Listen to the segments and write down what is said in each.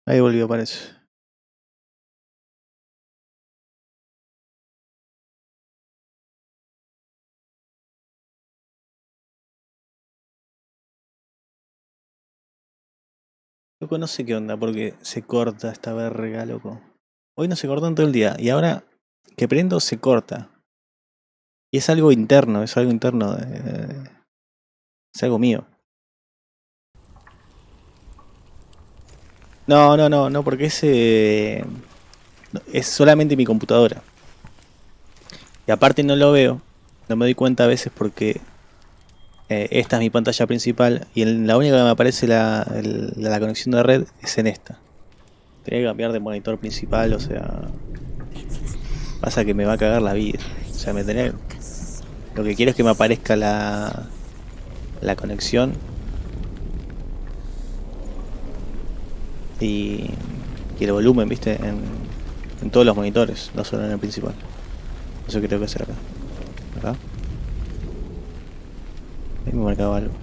Ahí volvió, parece. Loco, no sé qué onda, porque se corta esta verga, loco. Hoy no se cortó en todo el día, y ahora que prendo se corta. Y es algo interno, es algo interno, es algo mío. No, porque es solamente mi computadora. Y aparte no lo veo, no me doy cuenta a veces porque esta es mi pantalla principal y la única que me aparece la conexión de red es en esta. Tenía que cambiar de monitor principal, o sea, pasa que me va a cagar la vida. O sea, lo que quiero es que me aparezca la conexión y, y el volumen, viste, en todos los monitores, no solo en el principal. Eso que tengo que hacer acá. Acá. Ahí me marcaba algo.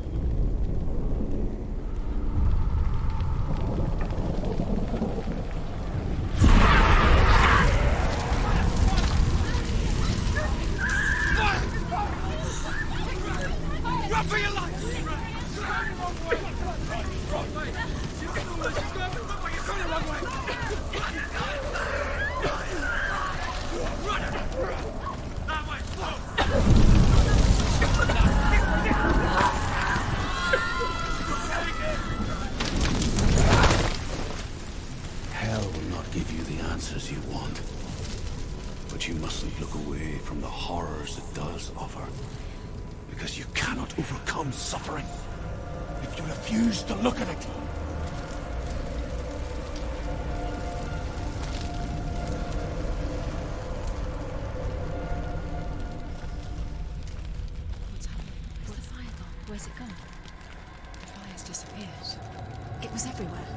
Hell will not give you the answers you want. But you mustn't look away from the horrors it does offer. Because you cannot overcome suffering if you refuse to look at it. What's happening? Is the fire gone? Where's it gone? The fire's disappeared. It was everywhere.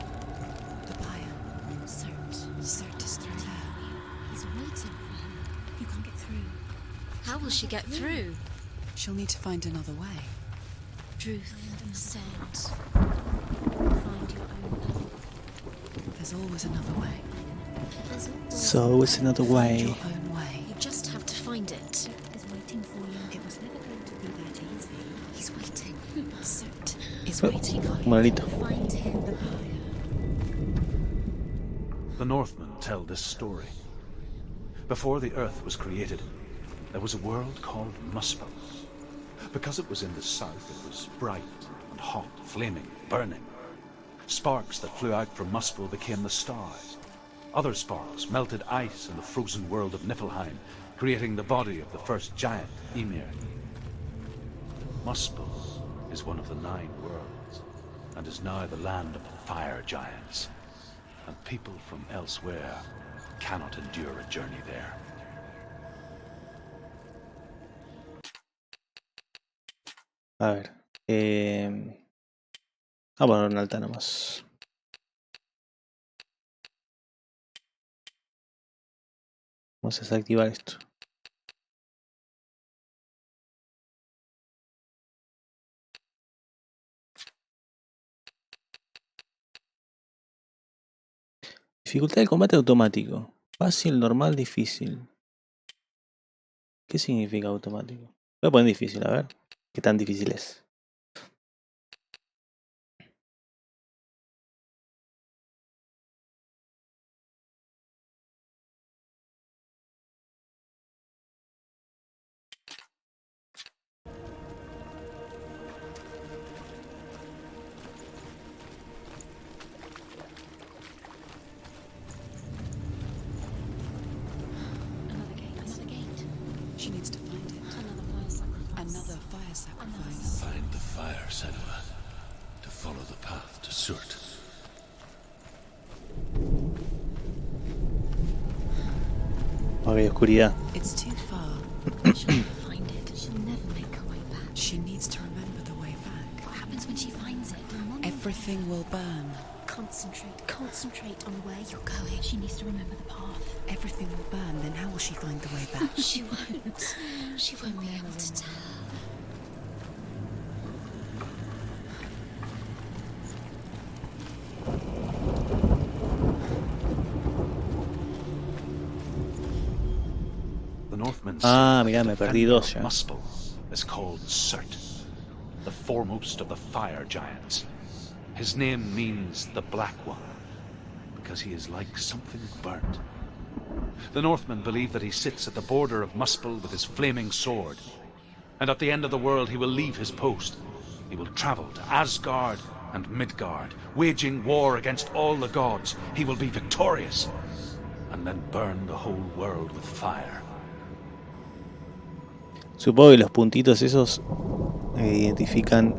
The buyer. Cert is through there. He's waiting for her. You can't get through. How will she get through? She'll need to find another way. Truth, scent. Find your own path. There's always another way. There's always So it's another Find way. your own way. You just have to find it. Is waiting for you. It was never going to be that easy. He's waiting. Cert is Oh, waiting for you. Moralito. Find him. The Northmen tell this story. Before the Earth was created, there was a world called Muspel. Because it was in the south, it was bright and hot, flaming, burning. Sparks that flew out from Muspel became the stars. Other sparks melted ice in the frozen world of Niflheim, creating the body of the first giant, Ymir. Muspel is one of the 9 worlds, and is now the land of the fire giants. And people from elsewhere cannot endure a journey there. A ver. Vamos a poner una alta nomás. Vamos a desactivar esto. Dificultad del combate automático. Fácil, normal, difícil. ¿Qué significa automático? Voy a poner difícil, a ver. ¿Qué tan difícil es? Another gate. Another gate. She needs to find it. Another fire sacrifice. Another fire sacrifice. Find the fire, Senua. To follow the path to Surt. Ok, oscuridad. It's too far. She'll never find it. She'll never make her way back. She needs to remember the way back. What happens when she finds it? Everything will burn. Concentrate on where you're going. She needs to remember the path. Everything will burn, then how will she find the way back? She won't. She won't be able to tell. Ah, but mirá, the me perdí defender dos of ya. Muspel is called Surt, the foremost of the fire giants. His name means the Black One, because he is like something burnt. The Northmen believe that he sits at the border of Muspel with his flaming sword, and at the end of the world he will leave his post. He will travel to Asgard and Midgard, waging war against all the gods. He will be victorious, and then burn the whole world with fire. Supongo que los puntitos esos identifican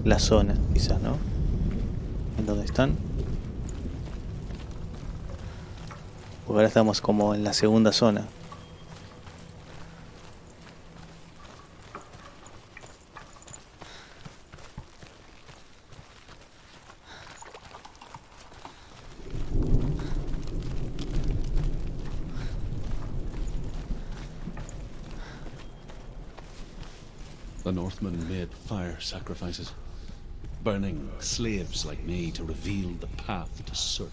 la zona, quizás, ¿no? En donde están. Porque ahora estamos como en la segunda zona. The Northmen made fire sacrifices, burning slaves like me to reveal the path to Surt.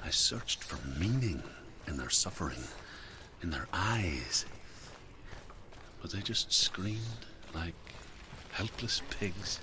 I searched for meaning in their suffering, in their eyes. But they just screamed like helpless pigs.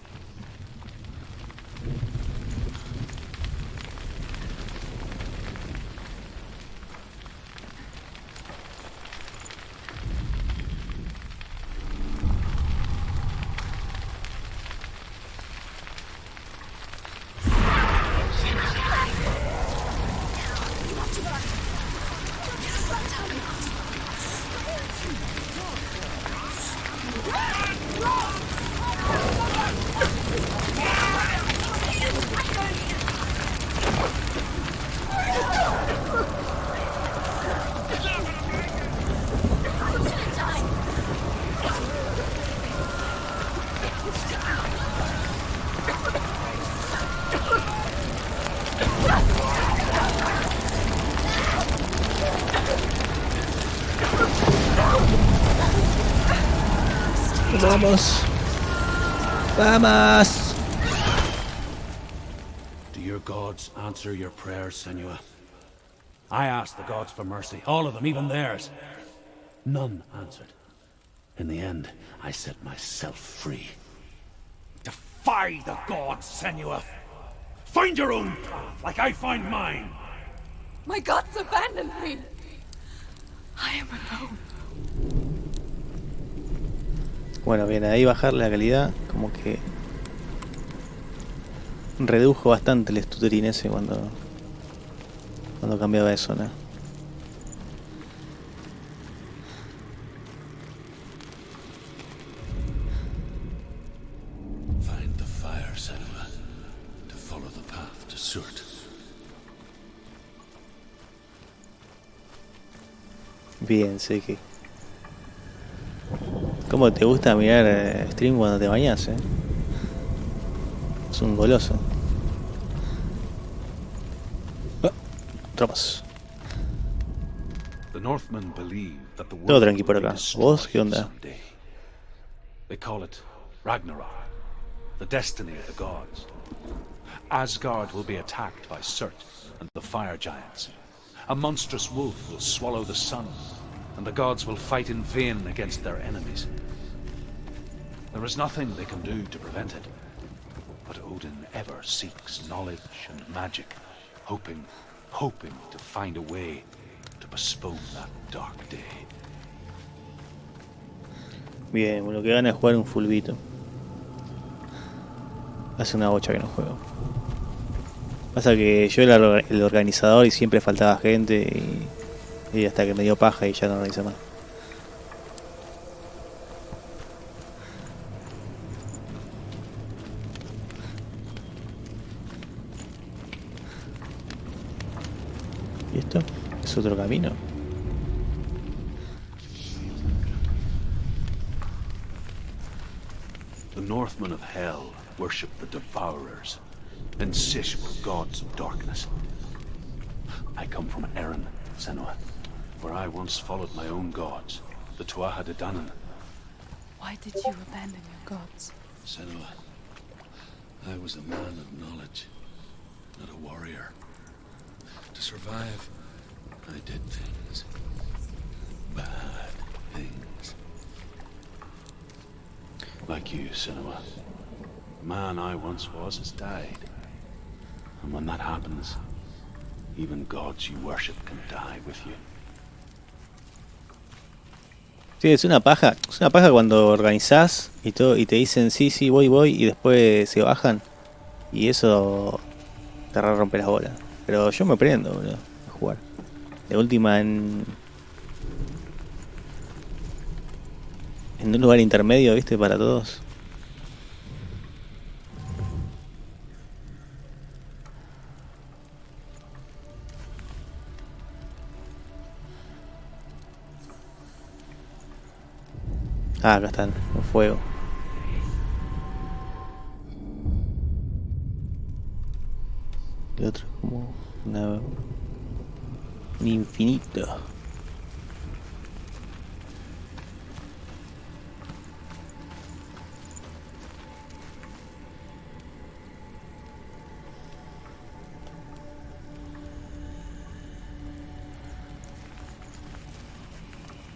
¡Vamos! ¡Vamos! Do your gods answer your prayers, Senua? I asked the gods for mercy, all of them, even theirs. None answered. In the end, I set myself free. Defy the gods, Senua! Find your own path, like I find mine! My gods abandoned me. I am alone. Bueno, bien, ahí bajar la calidad, como que redujo bastante el stuttering ese cuando cambiaba de zona. Find the fire, Senua, to follow the path to Surt. Bien, sé que... ¿Cómo te gusta mirar stream cuando te bañas, eh? Es un goloso. Ah, tropas. The Northmen believe that the Todo world tranqui por will be acá. ¿Vos qué destroyed onda? someday. They call it Ragnarok, the destiny of the gods. Asgard will be attacked by Surt and the fire giants. A monstrous wolf will swallow the sun, and the gods will fight in vain against their enemies. There is nothing they can do to prevent it, but Odin ever seeks knowledge and magic, hoping to find a way to postpone that dark day. Bien, bueno, que gana es jugar un fulbito. Hace una bocha que no juego. Pasa que yo era el organizador y siempre faltaba gente y hasta que me dio paja y ya no organizé más. ¿Y esto? ¿Es otro camino? The Northmen of Hell worship the Devourers, insatiable gods of darkness. I come from Erin, Senua, where I once followed my own gods, the Tuatha De Danann. Why did you abandon your gods? Senua, I was a man of knowledge, not a warrior. To survive, I did things. Bad things. Like you, Cinema. The man I once was has died. And when that happens, even gods you worship can die with you. Sí, es una paja. Es una paja cuando organizás y todo y te dicen sí, sí, voy y después se bajan. Y eso te rompe las bolas. Pero yo me prendo, boludo, a jugar. De última en un lugar intermedio, ¿viste? Para todos. Ah, acá están, los fuego. El otro es como un infinito.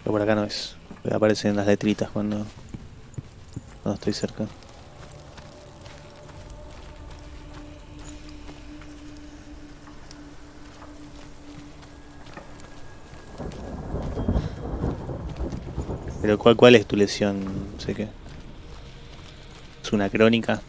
Pero por acá no es. Aparecen las letritas cuando estoy cerca. Pero ¿cuál es tu lesión? No sé qué. ¿Es una crónica?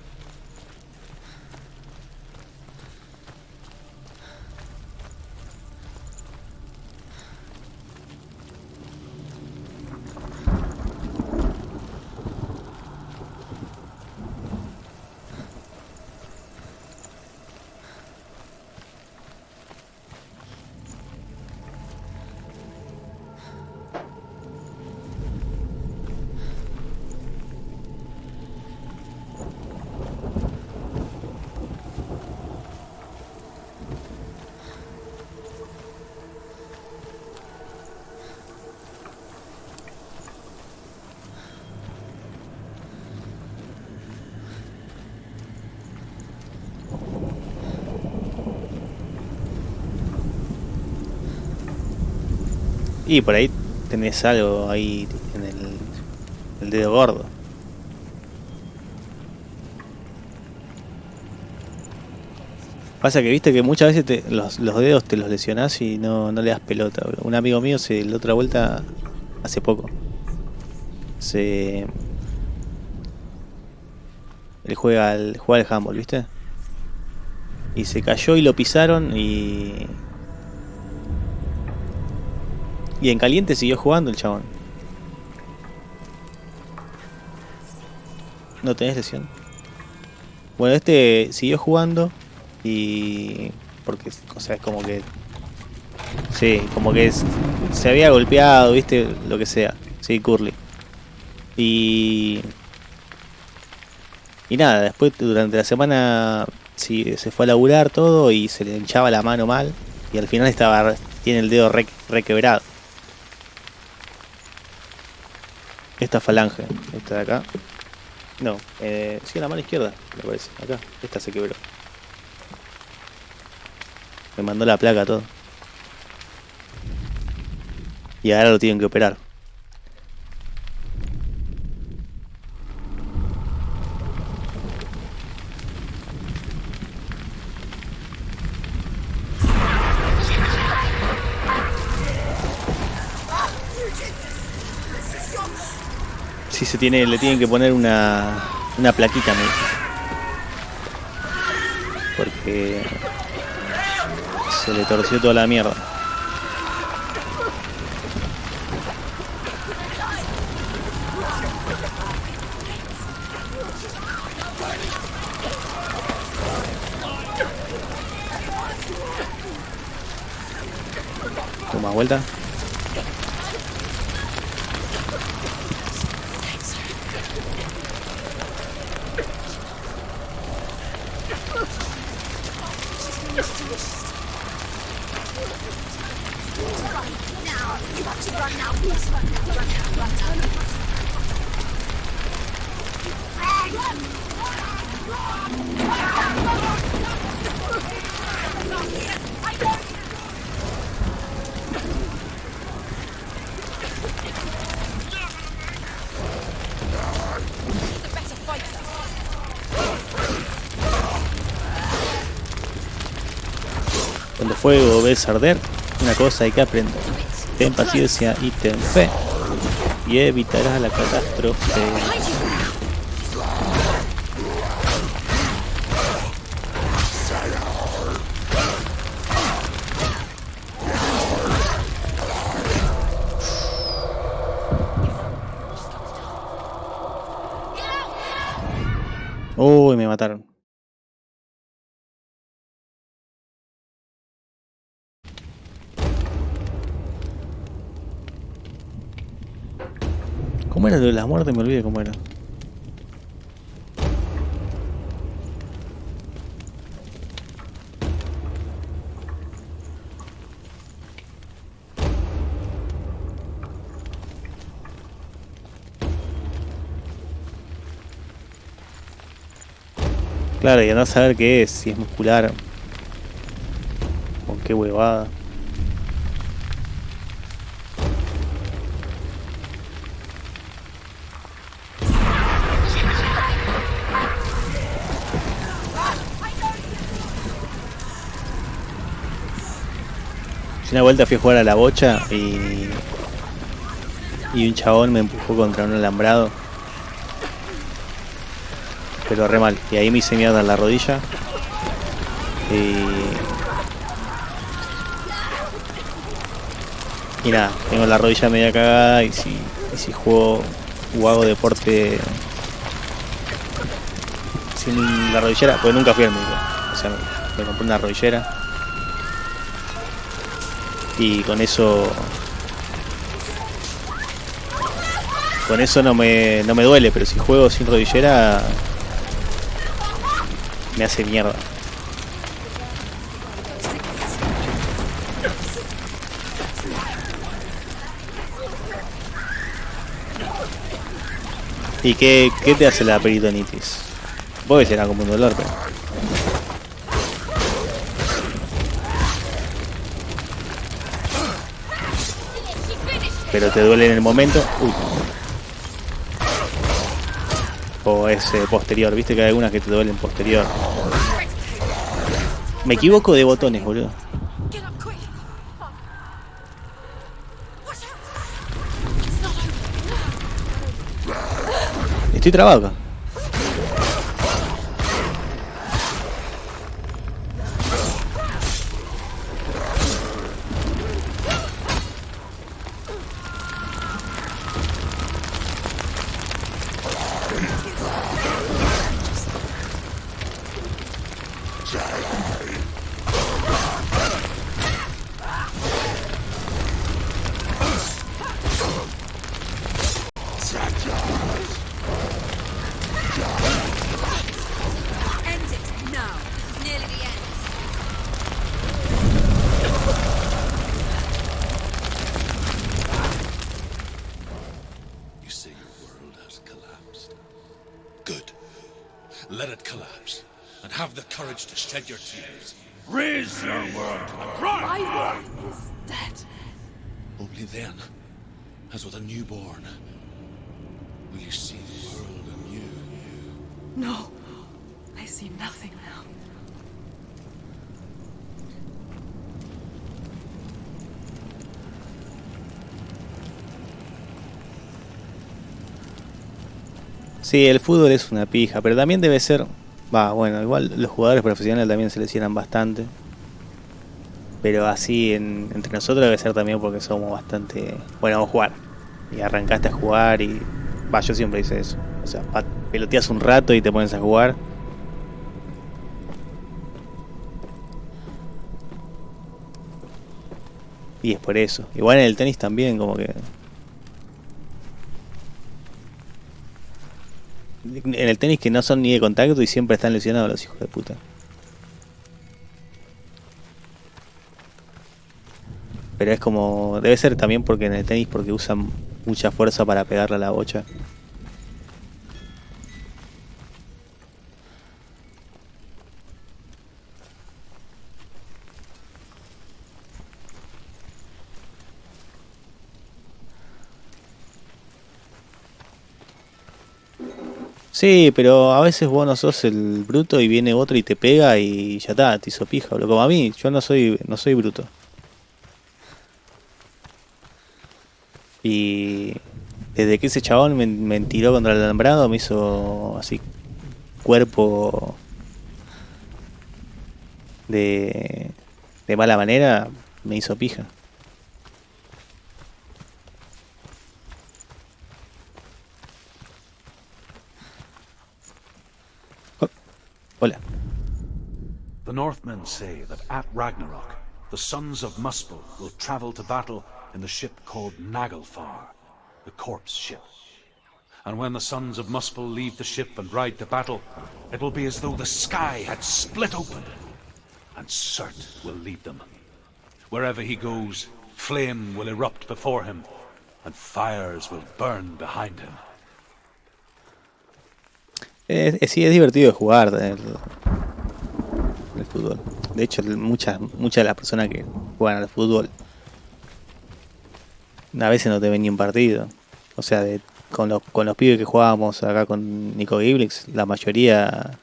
Y por ahí tenés algo ahí en el dedo gordo. Pasa que viste que muchas veces los dedos te los lesionás y no le das pelota, bro. Un amigo mío la otra vuelta, hace poco, él juega al handball, ¿viste? Y se cayó y lo pisaron y en caliente siguió jugando el chabón. ¿No tenés lesión? Bueno, este siguió jugando y porque, o sea, es como que sí, como que se había golpeado, ¿viste? Lo que sea. Sí, Curly. Y nada, después durante la semana sí, se fue a laburar todo y se le hinchaba la mano mal y al final tiene el dedo re quebrado. Esta falange, esta de acá. No, sí, en la mano izquierda, me parece. Acá, esta se quebró. Me mandó la placa todo. Y ahora lo tienen que operar. Sí, le tienen que poner una plaquita, me dijo. Porque se le torció toda la mierda. Toma vuelta. fuego ves arder, una cosa hay que aprender. Ten paciencia y ten fe, y evitarás la catástrofe. Uy, me mataron. ¿Cómo era lo de las muertes? Me olvidé cómo era. Claro, y andá a saber qué es, si es muscular. Con qué huevada. Yo una vuelta fui a jugar a la bocha y un chabón me empujó contra un alambrado. Pero re mal. Y ahí me hice mierda en la rodilla. Y nada, tengo la rodilla media cagada y si juego o hago deporte sin la rodillera, pues nunca fui al médico. O sea, me compré una rodillera. Y con eso no me duele, pero si juego sin rodillera me hace mierda. ¿Y qué te hace la peritonitis? Puede ser como un dolor, pero te duele en el momento. Uy. O es posterior, viste que hay algunas que te duelen posterior. Me equivoco de botones, boludo. Estoy trabado acá. Let it collapse, and have the courage to shed your tears. Raise your world to the ground! My world is dead. Only then, as with a newborn, will you see the world anew. No, I see nothing now. Sí, el fútbol es una pija, pero también debe ser... bueno, igual los jugadores profesionales también se lesionan bastante. Pero así entre nosotros debe ser también porque somos bastante... Bueno, vamos a jugar. Y arrancaste a jugar y... yo siempre hice eso. O sea, peloteas un rato y te pones a jugar. Y es por eso. Igual en el tenis también, como que... En el tenis que no son ni de contacto y siempre están lesionados los hijos de puta. Pero es como... Debe ser también porque en el tenis porque usan mucha fuerza para pegarle a la bocha. Sí, pero a veces vos no sos el bruto y viene otro y te pega y ya está, te hizo pija, boludo. Como a mí, yo no soy bruto. Y desde que ese chabón me tiró contra el alambrado, me hizo así cuerpo de, de mala manera, me hizo pija. Oh, hola. The Northmen say that at Ragnarok, the sons of Muspel will travel to battle in the ship called Naglfar, the corpse ship. And when the sons of Muspel leave the ship and ride to battle, it will be as though the sky had split open, and Surt will lead them. Wherever he goes, flame will erupt before him, and fires will burn behind him. Sí, es divertido de jugar el fútbol. De hecho, muchas de las personas que juegan al fútbol a veces no te ven ni un partido. O sea, con los pibes que jugábamos acá con Nico Giblix, la mayoría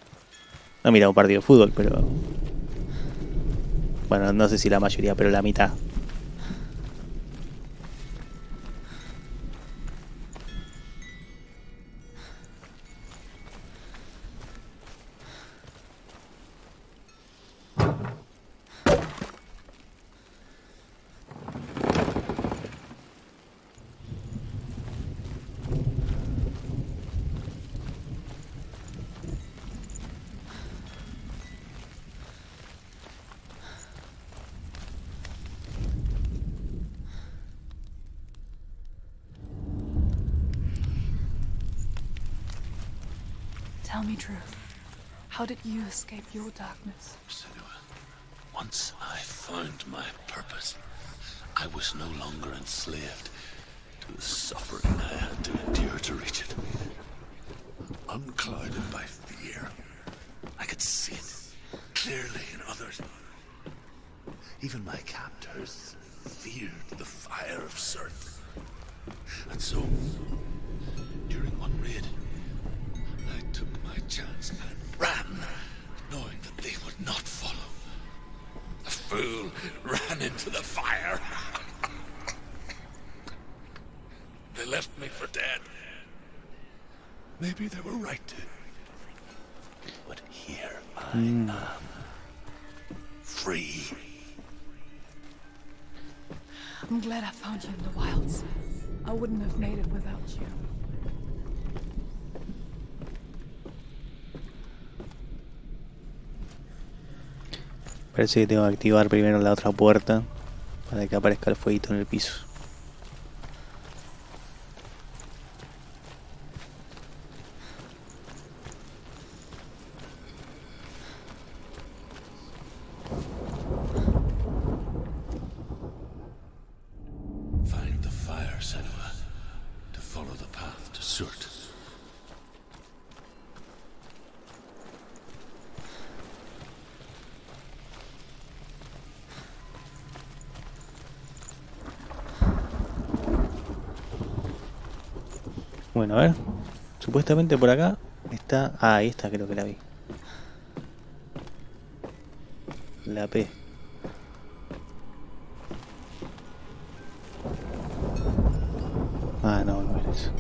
no mira un partido de fútbol, pero bueno, no sé si la mayoría, pero la mitad. Tell me truth. How did you escape your darkness? Senua, once I found my purpose, I was no longer enslaved to the suffering I had to endure to reach it. Unclouded by fear, I could see it clearly in others. Even my captors feared the fire of Surt. And so, during one raid, I took my chance and ran, knowing that they would not follow. The fool ran into the fire. They left me for dead. Maybe they were right to. But here I am. Free. I'm glad I found you in the wilds. I wouldn't have made it without you. Parece que tengo que activar primero la otra puerta para que aparezca el fueguito en el piso. Find the fire, Senua, to follow the path to Surt. Bueno, a ver. Supuestamente por acá está... Ah, ahí está, creo que la vi. La P. Ah, no, no era eso.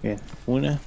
Bien, una.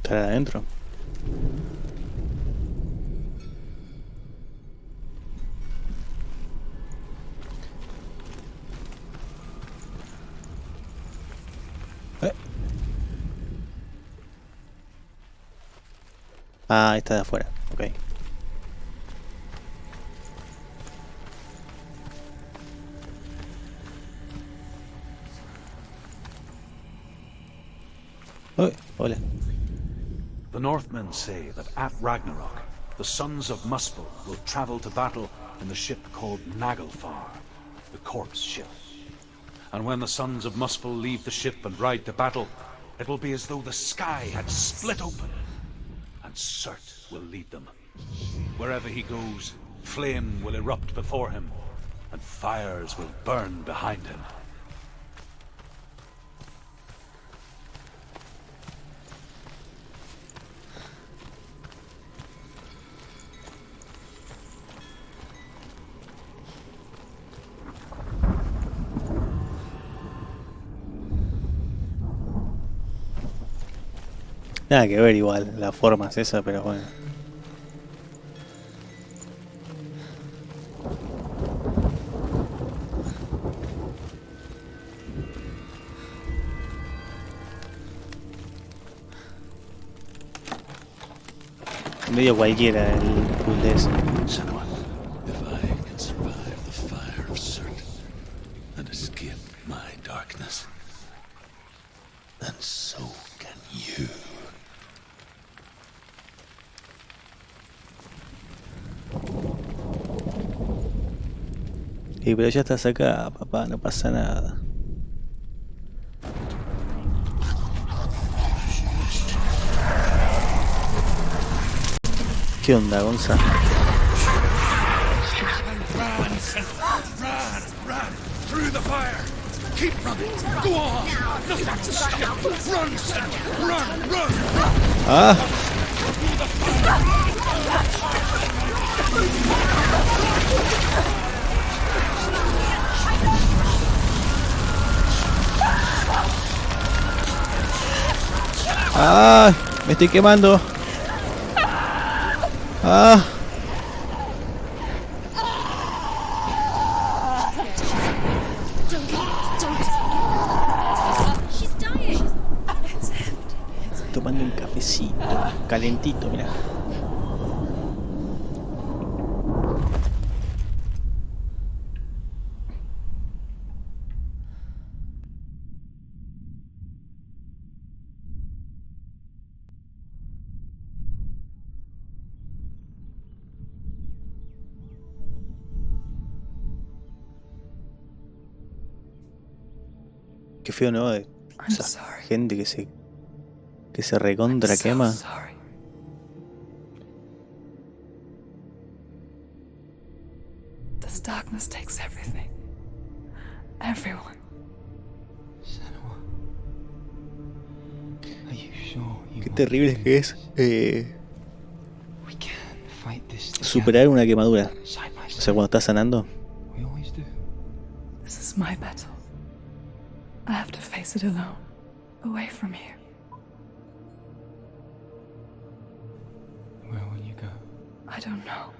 ¿Estará adentro? Ah, está de afuera, ok. Uy, hola. The Northmen say that at Ragnarok, the sons of Muspel will travel to battle in the ship called Naglfar, the corpse ship. And when the sons of Muspel leave the ship and ride to battle, it will be as though the sky had split open, and Surt will lead them. Wherever he goes, flame will erupt before him, and fires will burn behind him. Nada que ver igual, la forma es esa, pero bueno. Medio cualquiera el pool de ese. Senua, if I can survive the fire of Surt and escape my darkness, then so can you. Sí, pero ya estás acá, papá, no pasa nada. ¿Qué onda, Gonza? Run through the fire. Keep running. Go on. Nothing to stop. Run, Senua. Run. ¡Ah! ¡Ah! ¡Me estoy quemando! ¡Ah! Tomando un cafecito, calentito, mira. Qué feo, ¿no? De esa sorry. gente que se recontra quema. Sorry. This darkness takes everything. Everyone. Senua, are you sure you Qué want terrible to que do es this? We can fight this together, superar una quemadura. side by O sea, side. cuando estás sanando. We always do. This is my battle. I have to face it alone. Away from you. Where will you go? I don't know.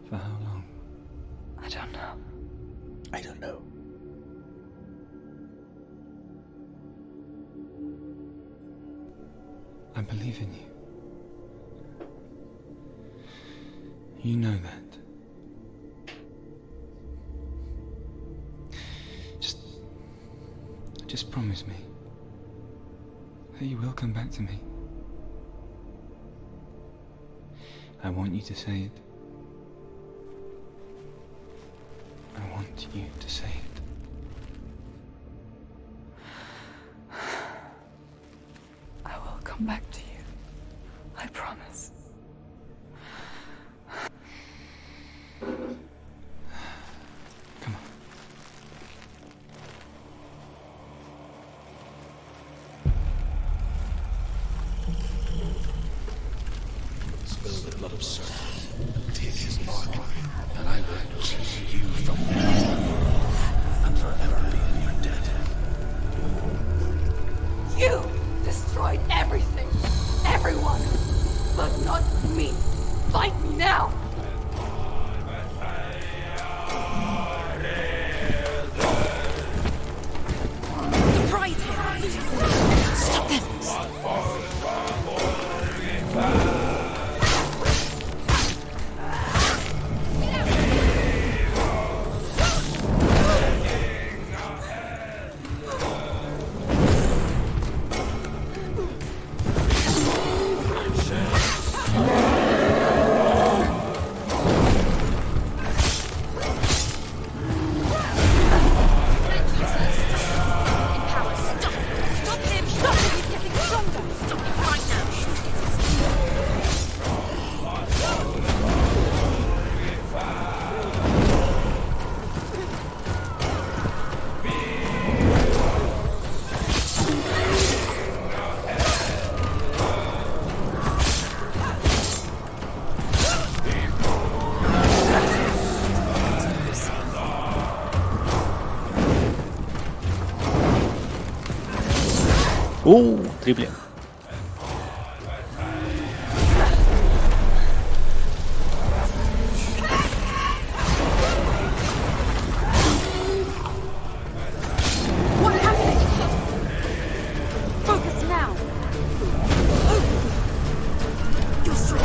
For how long? I don't know. I don't know. I believe in you. You know that. Just promise me that you will come back to me. I want you to say it. I want you to say it. I will come back to you. I promise. Come on. Spill the blood of Surt. Take his mark, and I will choose you from them and forever be in your debt. Triple. What's happening? Focus now. You're strong.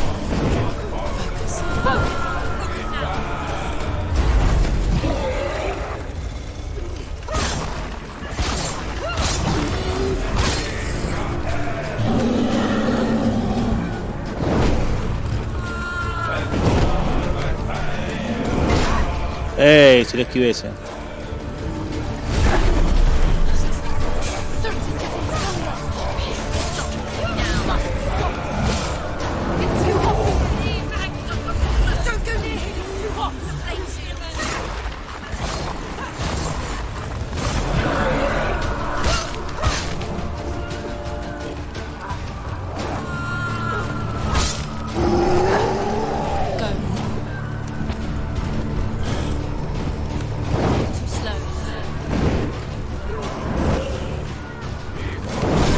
Focus. Focus. Focus now. ¡Ey! Se lo esquivé ese.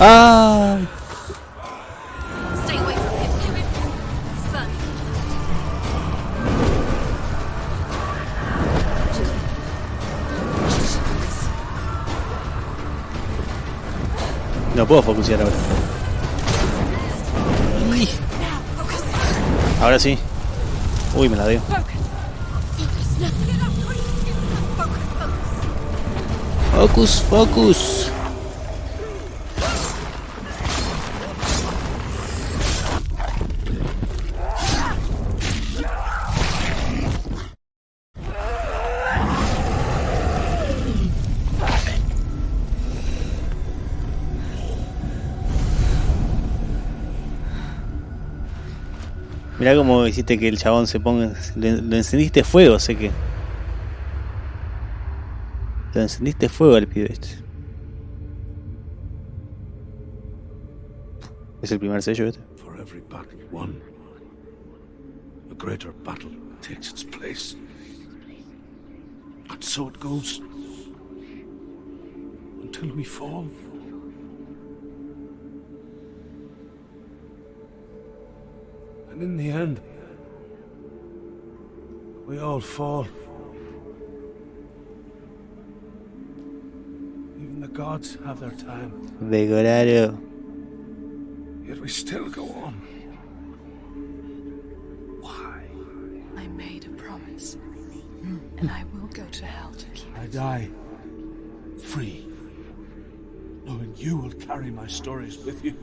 ¡Ah! Stay away from him. He's burning. No puedo focusear ahora. Ahora sí. Uy, me la dio. Focus, focus. Mirá cómo hiciste que el chabón se ponga... Lo encendiste fuego, sé que... Lo encendiste fuego al pibe este. Es el primer sello este. For every battle won, a greater battle takes its place. And so it goes. Until we fall. And in the end, we all fall. Even the gods have their time. Decoraro. Yet we still go on. Why? I made a promise, and I will go to hell to keep I it. die free, knowing you will carry my stories with you.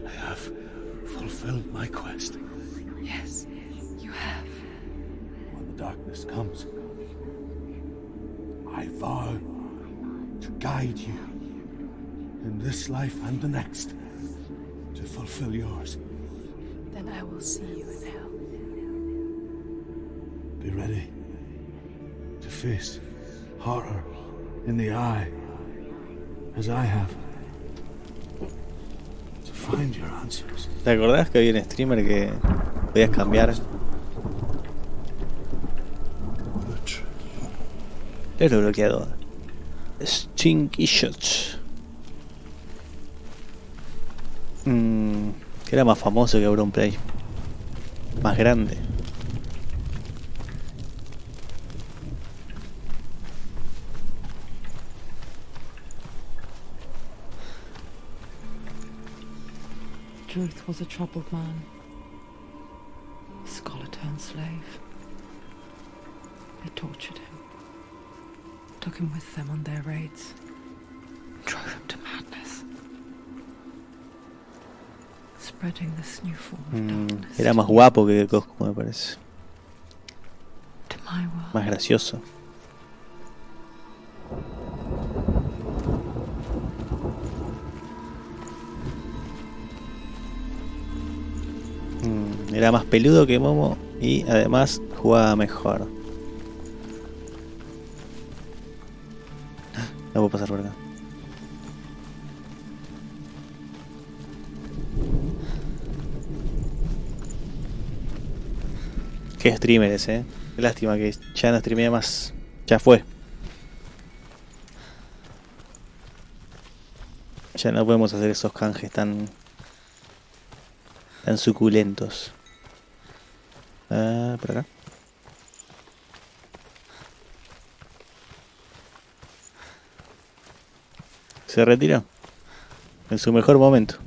I have fulfilled my quest. Yes, you have. When the darkness comes, I vow to guide you in this life and the next to fulfill yours. Then I will see you in hell. Be ready to face horror in the eye, as I have. To find your answers. ¿Te acordás que había un streamer que podías cambiar el bloqueador? Stinky Shots. Que era más famoso que Auronplay. Más grande. Truth was a troubled man. Scholar turned slave. They tortured him. Took him with them on their raids. Drove him to madness. Spreading this new form of darkness. Era más guapo que Cosco, me parece. To my world. Más gracioso. Era más peludo que Momo y además jugaba mejor. No puedo pasar por acá. Qué streamer ese, Qué lástima que ya no streamea más. Ya fue. Ya no podemos hacer esos canjes tan suculentos. Por acá. Se retiró. En su mejor momento.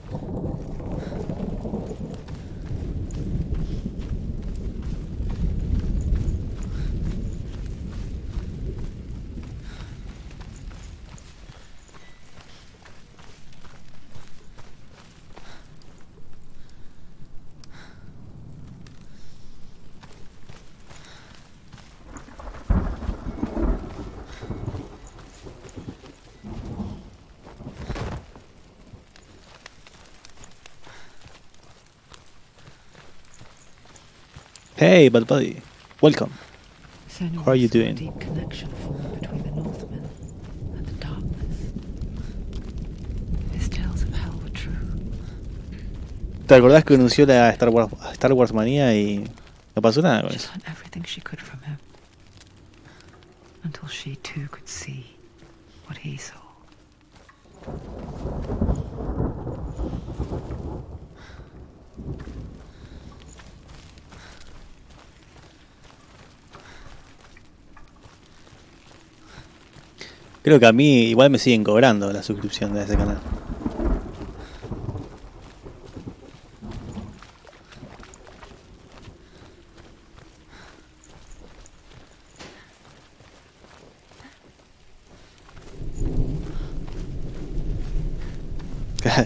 Hey, Bad Buddy. Welcome. How are you Saw a doing? deep connection formed between the Northmen and the darkness. His tales of hell were true. ¿Te acordás que anunció la Star Wars manía y no pasó nada con She eso? learned everything she could from him. Until she too could see what he saw. Creo que a mí igual me siguen cobrando la suscripción de ese canal.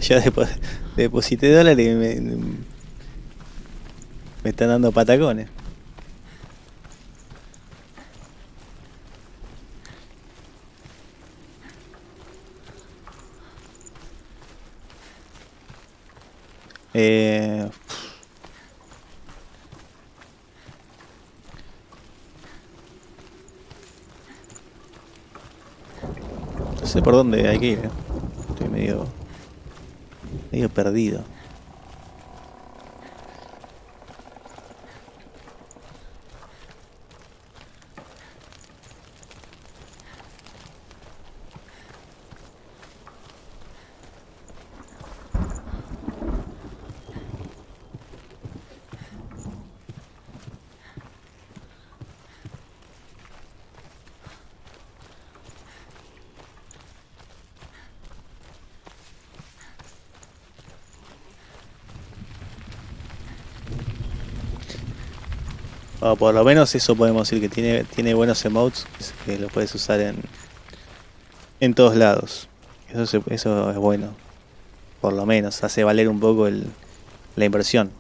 Ya deposité dólares y me están dando patacones. Eh, no sé por dónde hay que ir. Estoy medio perdido. O por lo menos eso podemos decir que tiene buenos emotes que los puedes usar en todos lados. Eso es bueno. Por lo menos hace valer un poco la inversión.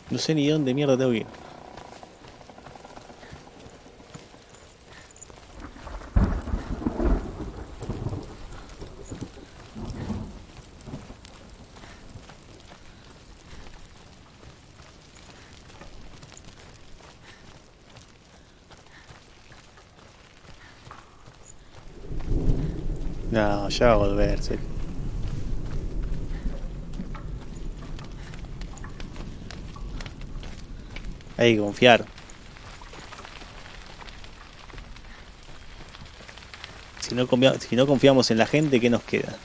No sé ni dónde mierda tengo que ir. No, ya va a volverse. Hay que confiar. Si no confiamos en la gente, ¿qué nos queda?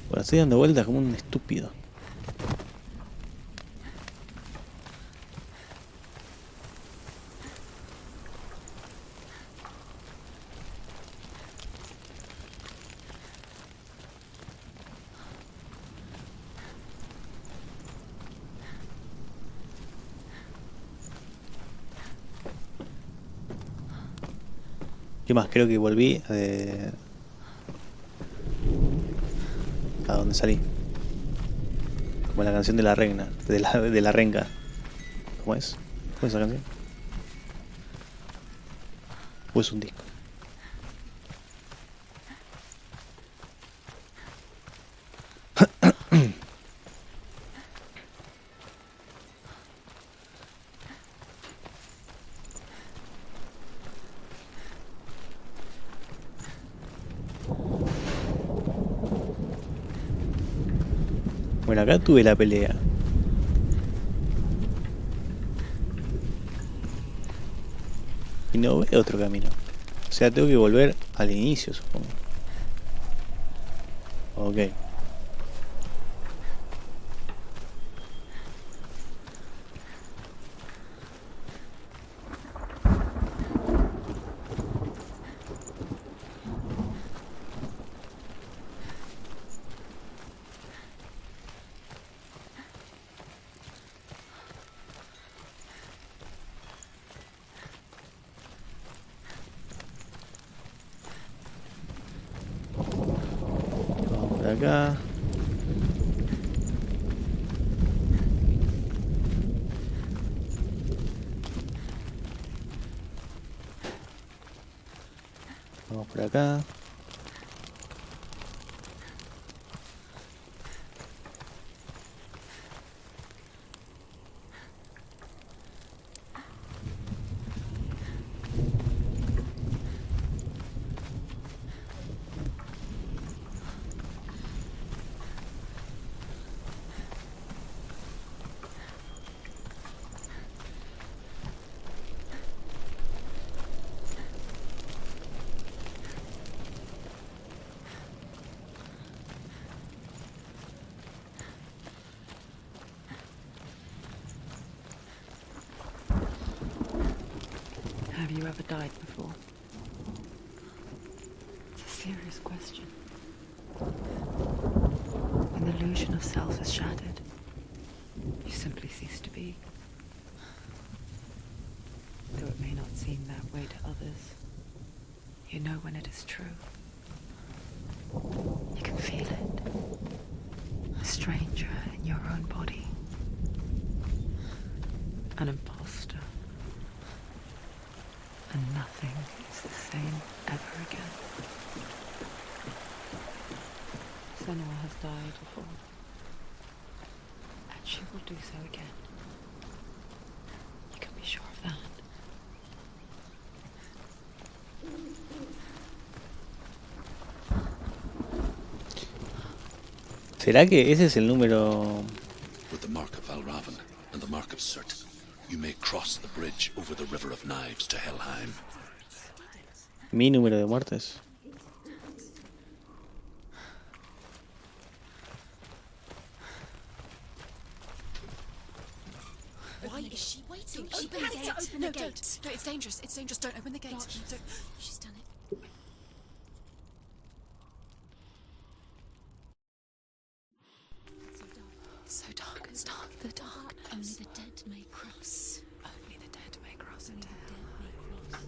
Bueno, estoy dando vueltas como un estúpido. ¿Qué más? Creo que volví a donde salí. Como la canción de la reina, de la renga. ¿Cómo es? ¿Cómo es esa canción? ¿O es un disco? Bueno, acá tuve la pelea. Y no veo otro camino. O sea, tengo que volver al inicio, supongo. Ok. Vamos por acá. Vamos por acá. Have you ever died before? It's a serious question. When the illusion of self is shattered, you simply cease to be. Though it may not seem that way to others, you know when it is true. You can feel it. A stranger in your own body. An imposter. And nothing is the same ever again. Senua has died before. And she will do so again. You can be sure of that. ¿Será que ese es el número? With the mark of Valravan and the mark of Surt, you may cross the bridge over the River of Knives to Helheim. ¿Mi número de muertes? Why is she waiting? Open the gate. Open the gate. No, it's dangerous. It's dangerous. Don't open the gate. Don't. She's done it. So dark. It's dark. The darkness. Only the dead may cross. Only the dead may cross Only into the hell. dead may cross.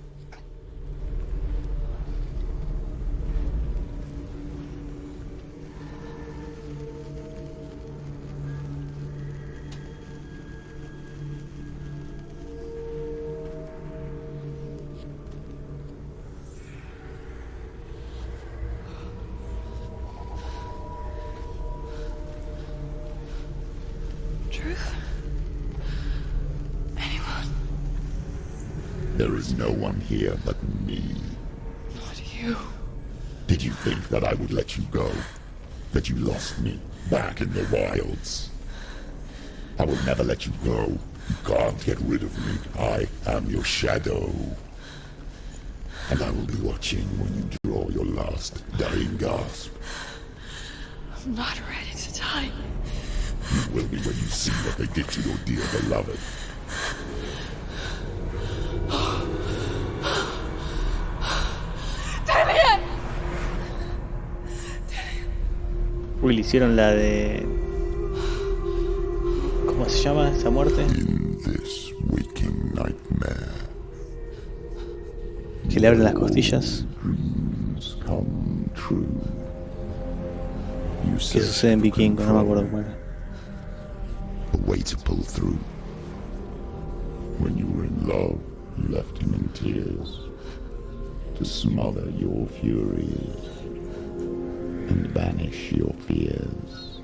Truth? Anyone? There is no one here but me. Not you. Did you think that I would let you go? That you lost me back in the wilds? I will never let you go. You can't get rid of me. I am your shadow. And I will be watching when you draw your last dying gasp. I'm not ready to die. You will be when you see what they did to your dear beloved. Uy, le hicieron la de... ¿Cómo se llama esa muerte? In this waking nightmare, Que le abren las costillas. Dreams come true. You ¿Qué search sucede en for Vikingo? No me acuerdo control, cómo era. a way to pull through. When you were in love, you left him in tears to smother your furies and banish your fears.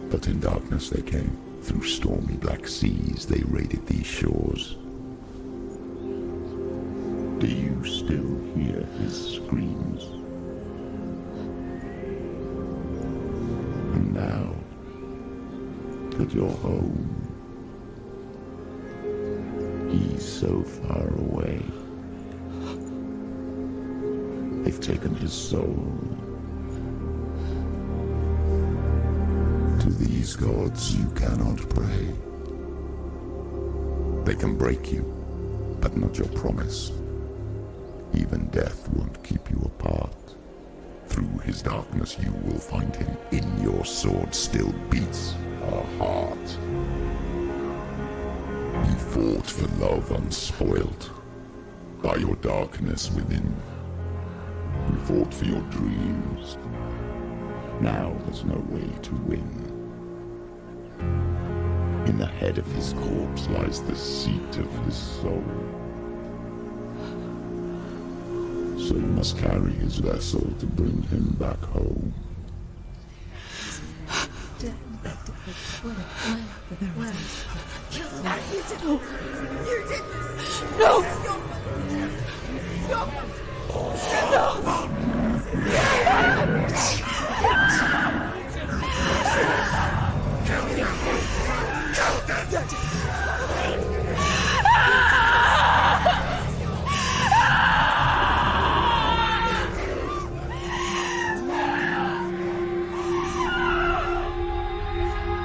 But in darkness they came. Through stormy black seas they raided these shores. Do you still hear his screams? And now that you're home, he's so far away. They've taken his soul. To these gods you cannot pray. They can break you, but not your promise. Even death won't keep you apart. Through his darkness you will find him. In your sword still beats a heart. You fought for love unspoilt by your darkness within. You fought for your dreams. Now there's no way to win. In the head of his corpse lies the seat of his soul. So you must carry his vessel to bring him back home.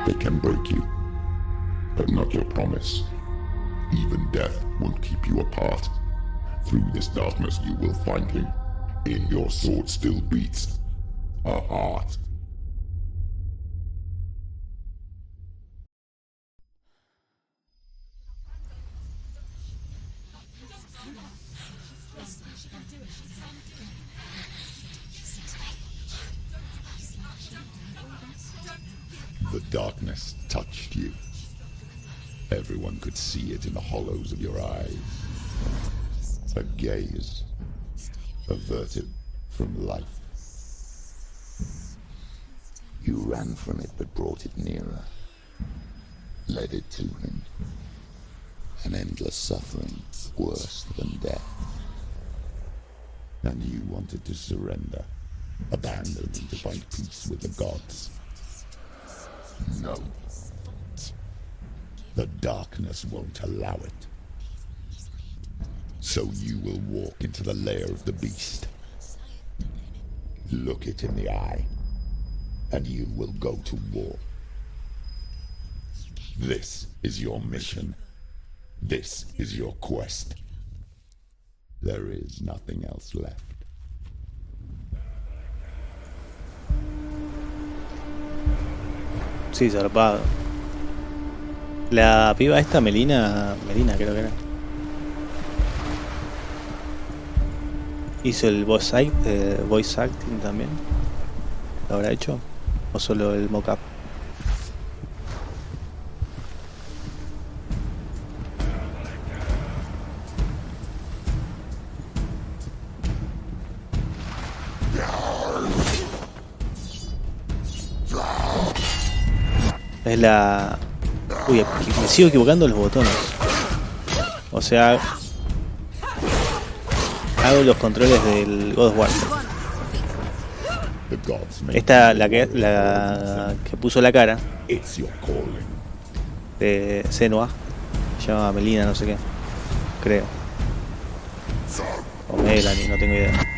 They can break you, but not your promise. Even death won't keep you apart. Through this darkness you will find him. In your sword still beats a heart. The darkness touched you. Everyone could see it in the hollows of your eyes. A gaze averted from life. You ran from it but brought it nearer. Led it to him. An endless suffering worse than death. And you wanted to surrender. Abandon and to find peace with the gods. No. The darkness won't allow it. So you will walk into the lair of the beast. Look it in the eye, and you will go to war. This is your mission. This is your quest. There is nothing else left. Sí, zarpado. La piba esta, Melina creo que era. Hizo el voice acting también. ¿Lo habrá hecho? ¿O solo el mocap? Es la... Uy, me sigo equivocando los botones. O sea... Hago los controles del God of War. Esta, la que puso la cara de Senua, se llama Melina, no sé qué, creo. O Melanie, no tengo idea.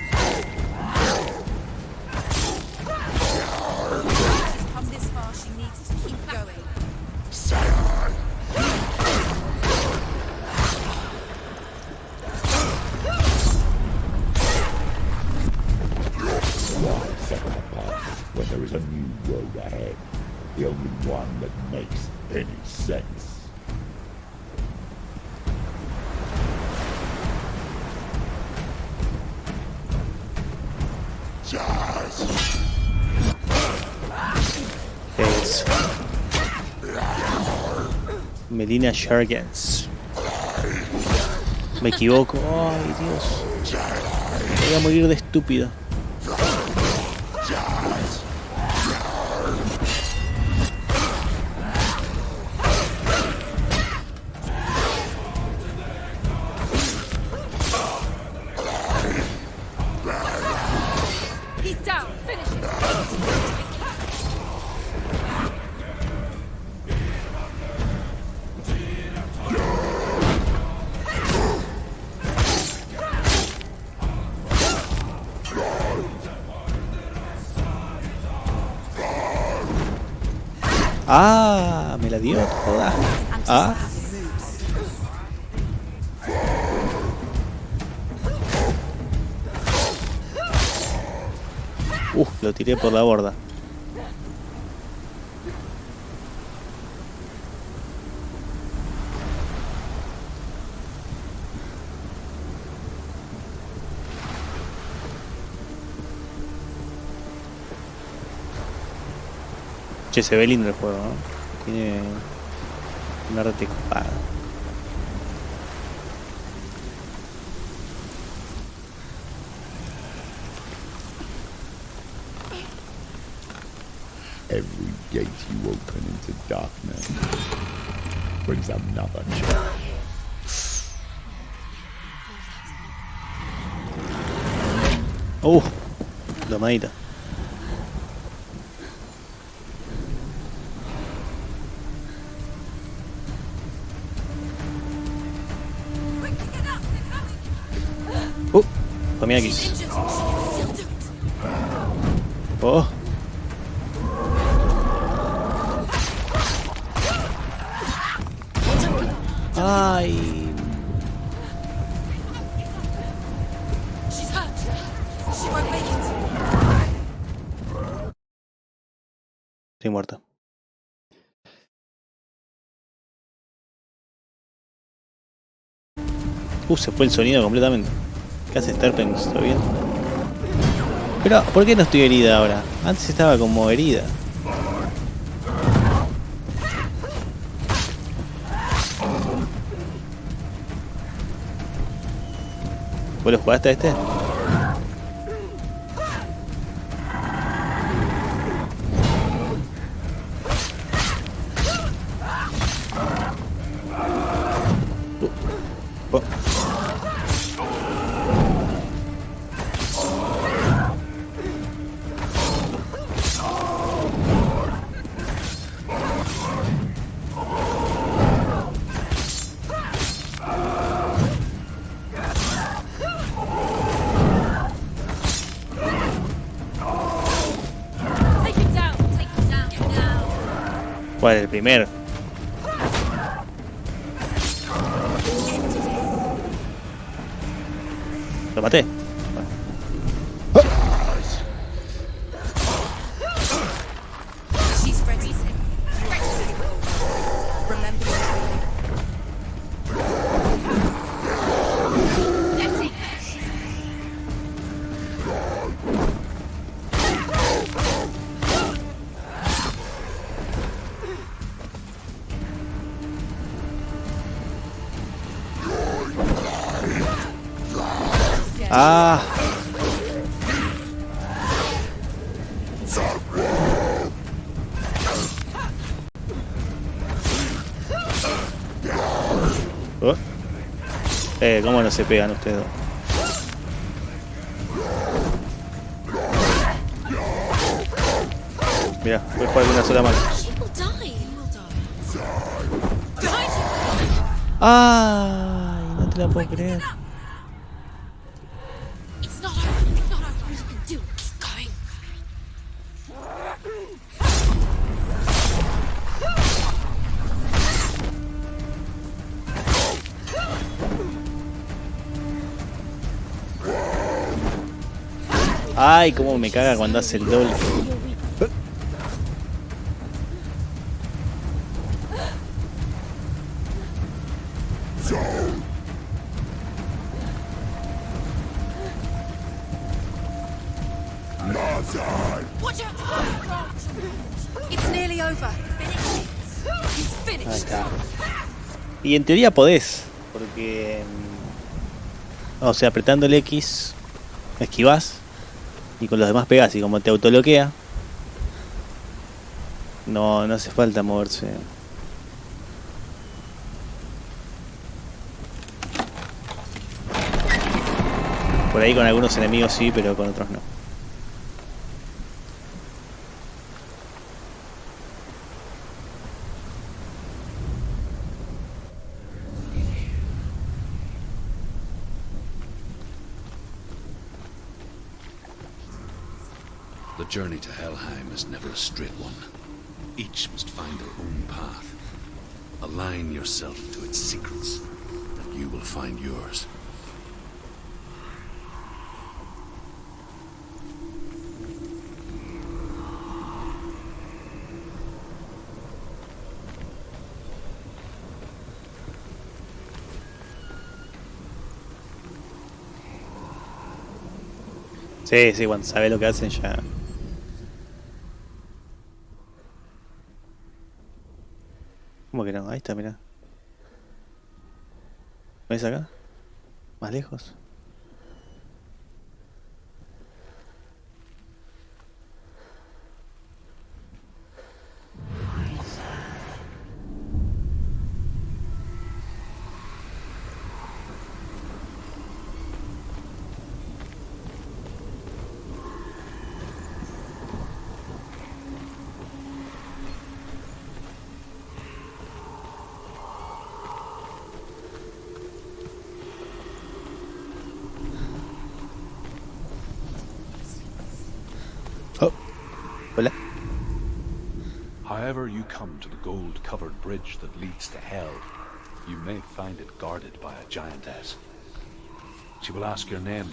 When there is a new road ahead, the only one that makes any sense. Jargens. Melina Jargens. Me equivoco. Ay, Dios. Voy a morir de estúpido. He's down. Finish it. Ah, me la dio toda. Ah. Lo tiré por la borda. Che, se ve lindo el juego, ¿no? Tiene una arte copada. Every gate you open into darkness brings another challenge. Domadita. Comí aquí. Oh. Ay. She's hurt. She won't make it. Estoy muerta. Se fue el sonido completamente. ¿Qué hace Sterpen? ¿Está bien? Pero, ¿por qué no estoy herida ahora? Antes estaba como herida. ¿Vos lo jugaste a este? ¿Cuál es el primero? Lo maté. She's ready. Remember Ah. Oh. ¿Cómo no se pegan ustedes dos? Mira, voy a jugar con una sola mano. Ay, no te la puedo creer. Ay, cómo me caga cuando hace el doble. It's nearly over. He's Ahí finished. está. Y en teoría podés, porque... o sea, apretando el X, esquivás, y con los demás pegás, y como te autoloquea, no hace falta moverse. Por ahí con algunos enemigos sí, pero con otros no. The journey to Helheim is never a straight one. Each must find their own path. Align yourself to its secrets, and you will find yours. Sí, cuando sabes lo que hacen ya. ¿Cómo que no? Ahí está, mirá. ¿Ves acá? Más lejos. Oh, hola. However you come to the gold-covered bridge that leads to Hell, you may find it guarded by a giantess. She will ask your name.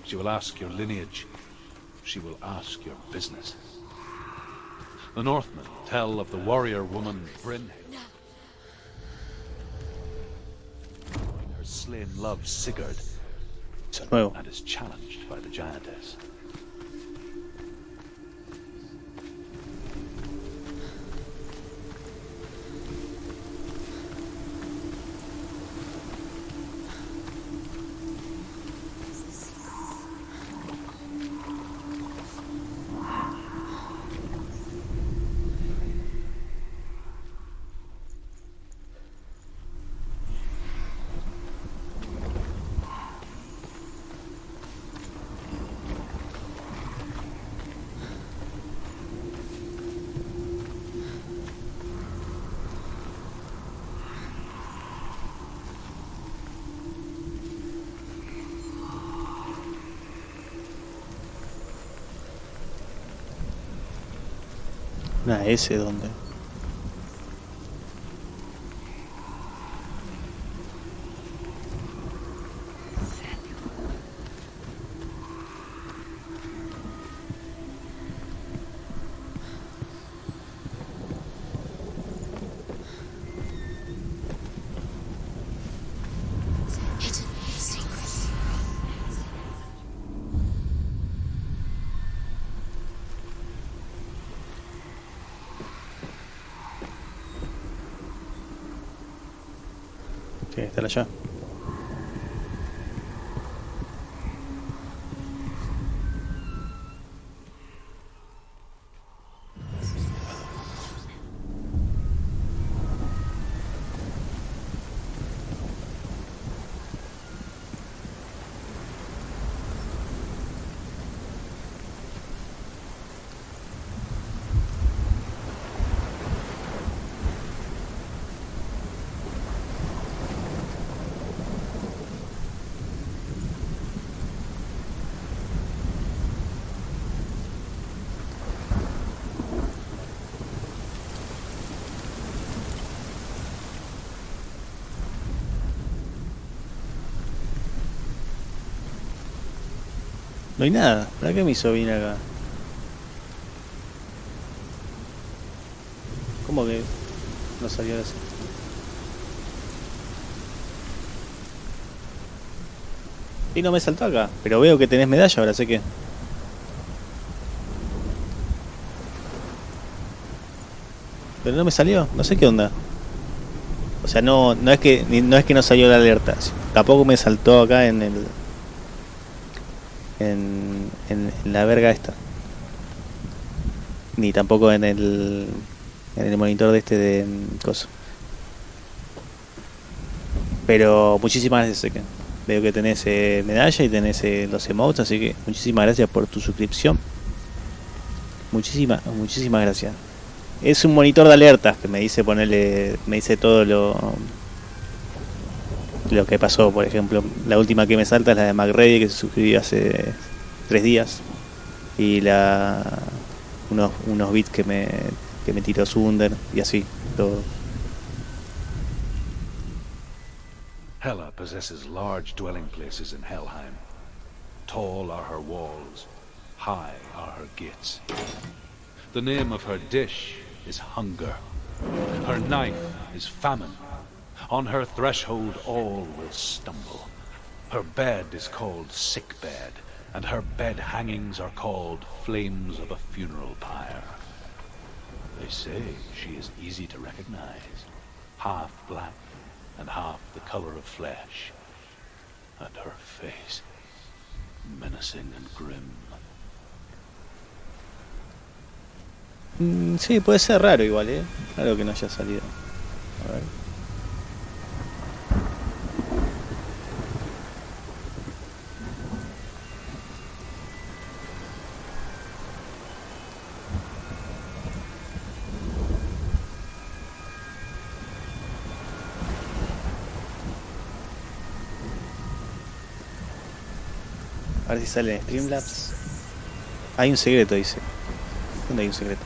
She will ask your lineage. She will ask your business. The Northmen tell of the warrior woman Brynhild. Her slain love Sigurd, Eso es nuevo. and is challenged by the giantess. Una S donde. Hidden secrets. Tiene que estar allá. No hay nada. ¿Para qué me hizo venir acá? ¿Cómo que no salió de eso? Y no me saltó acá. Pero veo que tenés medalla ahora, sé que. Pero no me salió, no sé qué onda. O sea, no es que no es que no salió la alerta. Tampoco me saltó acá en el en la verga esta. Ni tampoco en el monitor de este de coso. Pero muchísimas gracias, Seken. Veo que tenés medalla y tenés los emotes, así que muchísimas gracias por tu suscripción. Muchísimas gracias. Es un monitor de alertas que me dice ponerle, me dice todo lo que pasó. Por ejemplo, la última que me salta es la de MacReady, que se suscribió hace 3 días. Y unos bits que me tiró Sunder y así, todo. Hela possesses large dwelling places in Helheim. Tall are her walls, high are her gates. The name of her dish is hunger. Her knife is famine. On her threshold all will stumble. Her bed is called sick bed, and her bed hangings are called flames of a funeral pyre. They say she is easy to recognize, half black and half the color of flesh, and her face menacing and grim. Sí, puede ser raro igual, raro que no haya salido. A ver. A ver si sale en Streamlabs. Hay un secreto, dice. ¿Dónde hay un secreto?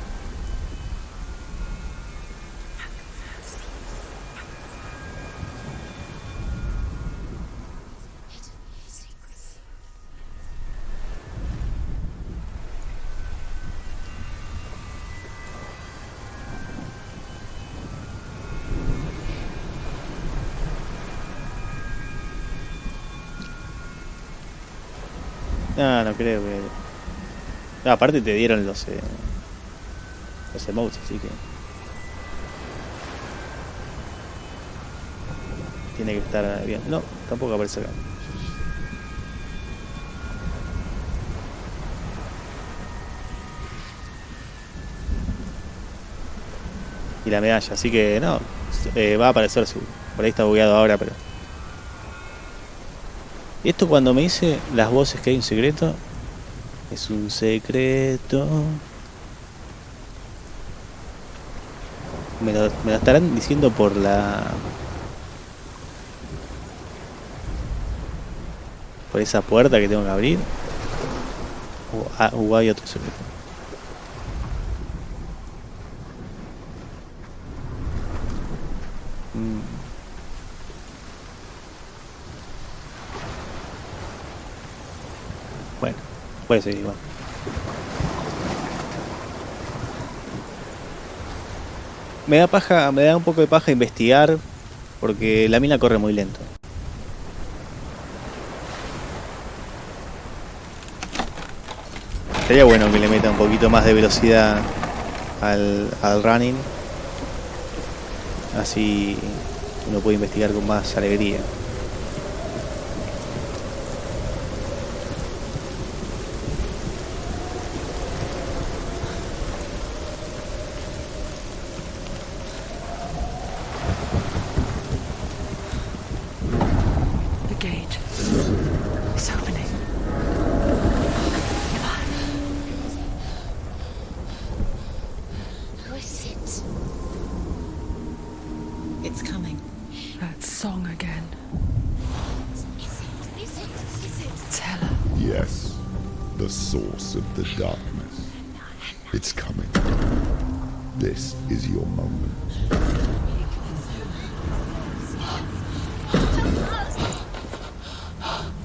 No creo que... No, aparte te dieron los emotes, así que... Tiene que estar bien. No, tampoco aparece acá. Y la medalla, así que no, va a aparecer seguro. Por ahí está bugueado ahora, pero... Y esto cuando me dice las voces que hay un secreto, es un secreto. Me lo estarán diciendo por esa puerta que tengo que abrir. O hay otro secreto. Bueno, puede ser igual. Me da un poco de paja investigar, porque la mina corre muy lento. Sería bueno que le meta un poquito más de velocidad al running. Así uno puede investigar con más alegría. The darkness. It's coming. This is your moment.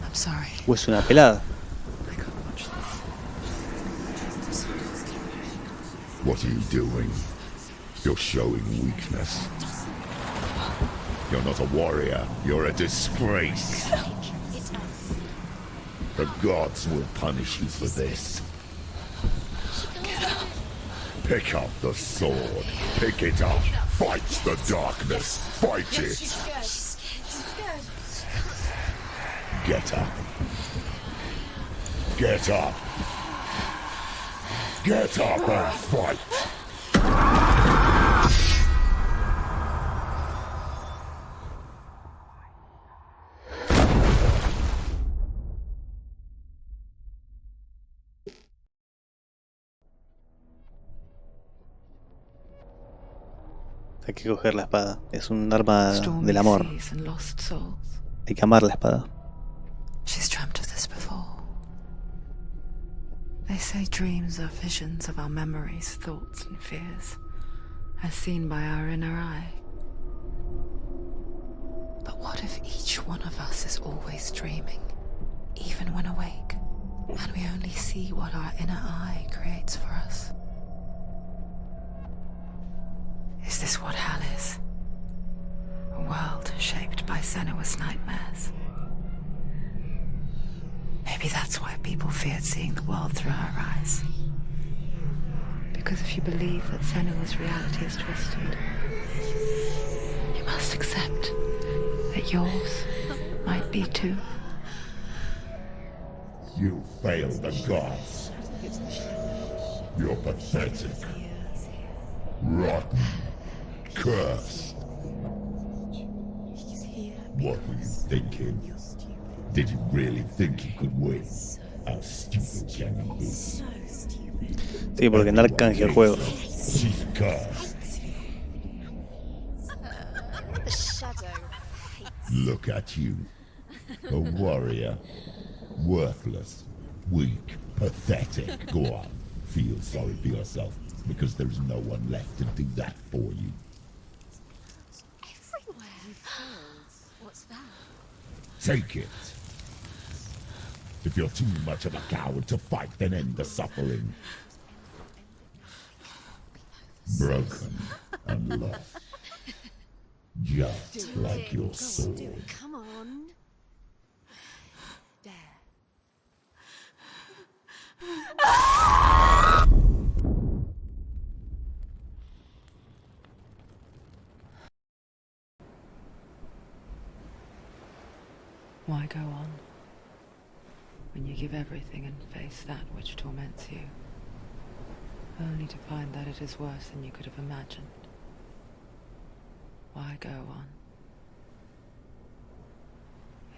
I'm sorry. O es una pelada. What are you doing? You're showing weakness. You're not a warrior. You're a disgrace. The gods will punish you for this. Pick up the sword. Pick it up. Fight the darkness. Fight it. She's scared. She's scared. Get up. Get up. Get up and fight. Hay que coger la espada. Es un arma Stormy del amor. seas and lost souls. Hay que amar la espada. She's dreamt of this before. They say dreams are visions of our memories, thoughts, and fears, as seen by our inner eye. But what if each one of us is always dreaming, even when awake, and we only see what our inner eye creates for us? Is this what hell is? A world shaped by Senua's nightmares. Maybe that's why people feared seeing the world through her eyes. Because if you believe that Senua's reality is twisted, you must accept that yours might be too. You failed the gods. You're pathetic. Rotten. Cursed. What were you thinking? Did you really think you could win? How stupid can you be? Sí, porque Narc canjeó el juego. She's cursed. The shadow hates. Look at you. A warrior. Worthless. Weak. Pathetic. Go on. Feel sorry for yourself, because there's no one left to do that for you. Everywhere. What's that? Take it. If you're too much of a coward to fight, then end the suffering. Broken and lost. Just like your sword. Come on. Dare. Why go on when you give everything and face that which torments you, only to find that it is worse than you could have imagined? Why go on?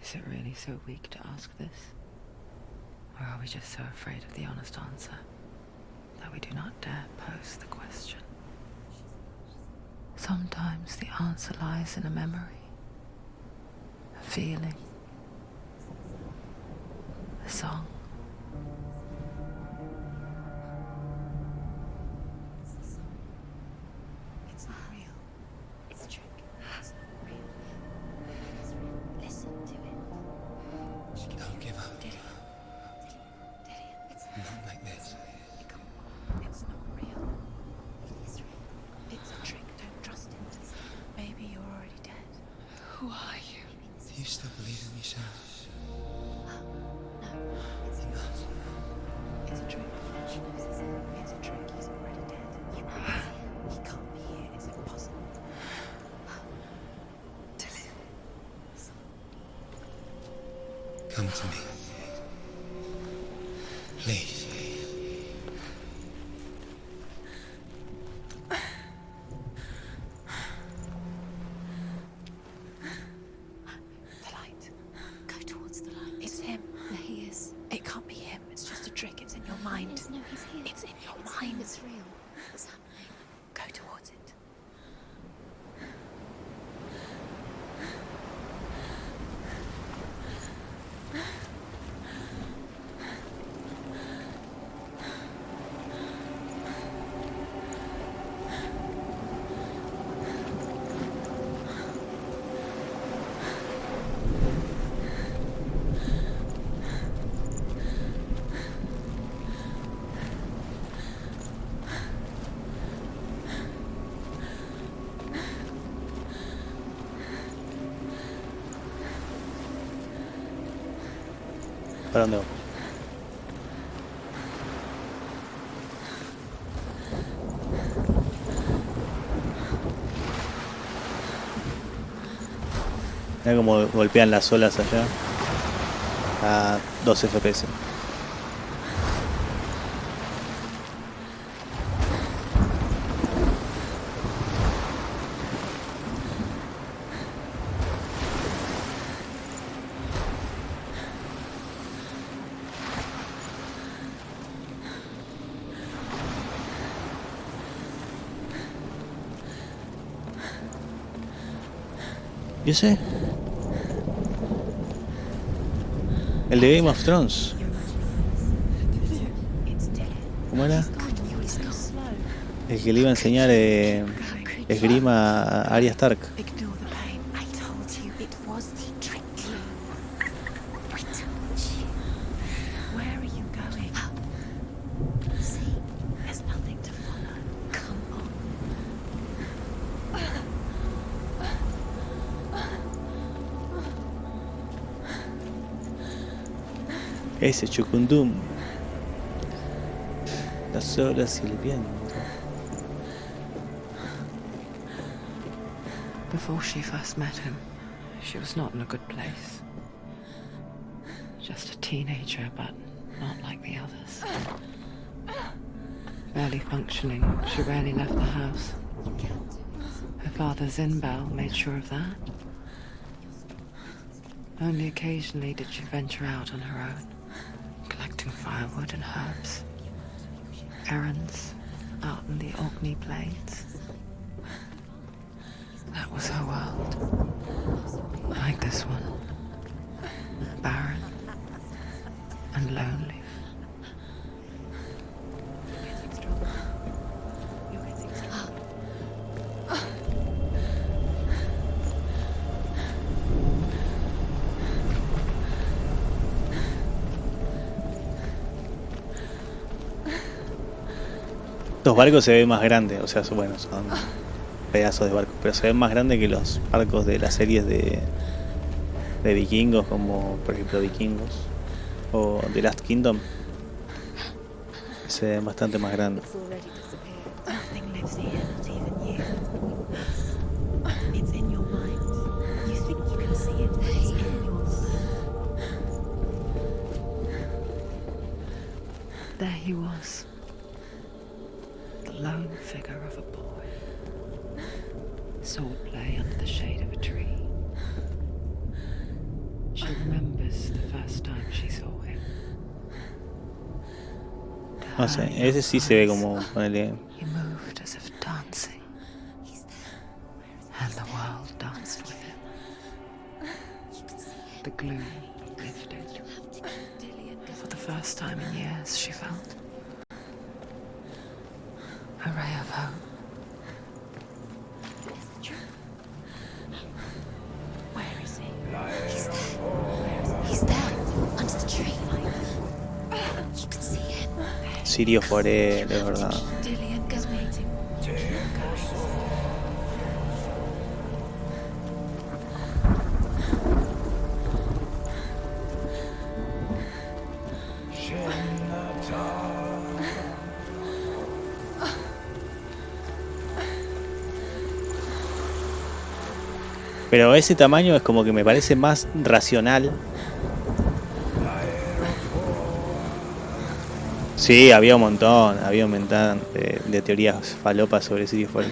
Is it really so weak to ask this? Or are we just so afraid of the honest answer that we do not dare pose the question? Sometimes the answer lies in a memory, a feeling, a song. It's not real. It's a trick. It's not real. It's real. Listen to it. Don't give up. Did it? It's Not like this. come on. It's not real. It's real. It's a trick. Don't trust it. Maybe you're already dead. Who are you? Do you still believe in yourself? No, it's not. It's a trick. She knows it's him. It's a trick. He's already dead. He can't be here. It's impossible. Come to me. Please. The light. Go towards the light. It's him. There he is. It can't be him. It's just a trick. It's in your mind. No, he's here. It's in your mind. It's real. What's happening? Go towards it. ¿Para dónde vamos? Mira cómo golpean las olas allá a 2 FPS. ¿Y ese? El de Game of Thrones. ¿Cómo era? El que le iba a enseñar esgrima a Arya Stark. Ignore the pain. I told you it was the trick. I told you. Where are you going? See, there's nothing to follow. Come on. Ese Chucundum. Las olas y el viento. Before she first met him, she was not in a good place. Just a teenager, but not like the others. Barely functioning, she rarely left the house. Her father's in-bell made sure of that. Only occasionally did she venture out on her own, collecting firewood and herbs. Errands out in the Orkney Plains. That was her world. Like this one. Barren and lonely. Los barcos se ven más grandes, o sea, bueno, son pedazos de barcos, pero se ven más grandes que los barcos de las series de vikingos, como por ejemplo Vikingos o The Last Kingdom. Se ven bastante más grandes. It's already disappeared. Nothing lives here, not even you. It's in your mind. You think you can see it, but it's in your mind. There he was. The lone figure of a boy. Swordplay under the shade of a tree. She remembers the first time she saw him. No sé, ese sí se ve como, ponele, He moved as if dancing, and the world danced with him. The gloom lifted. For the first time in years, she felt a ray of hope. Where is he? He's there. He's there, under the tree. You can see him. Sirio Forel, de verdad. Dillian, go waiting. Pero ese tamaño es como que me parece más racional. Sí, había un montón de teorías falopas sobre Sirio Forel.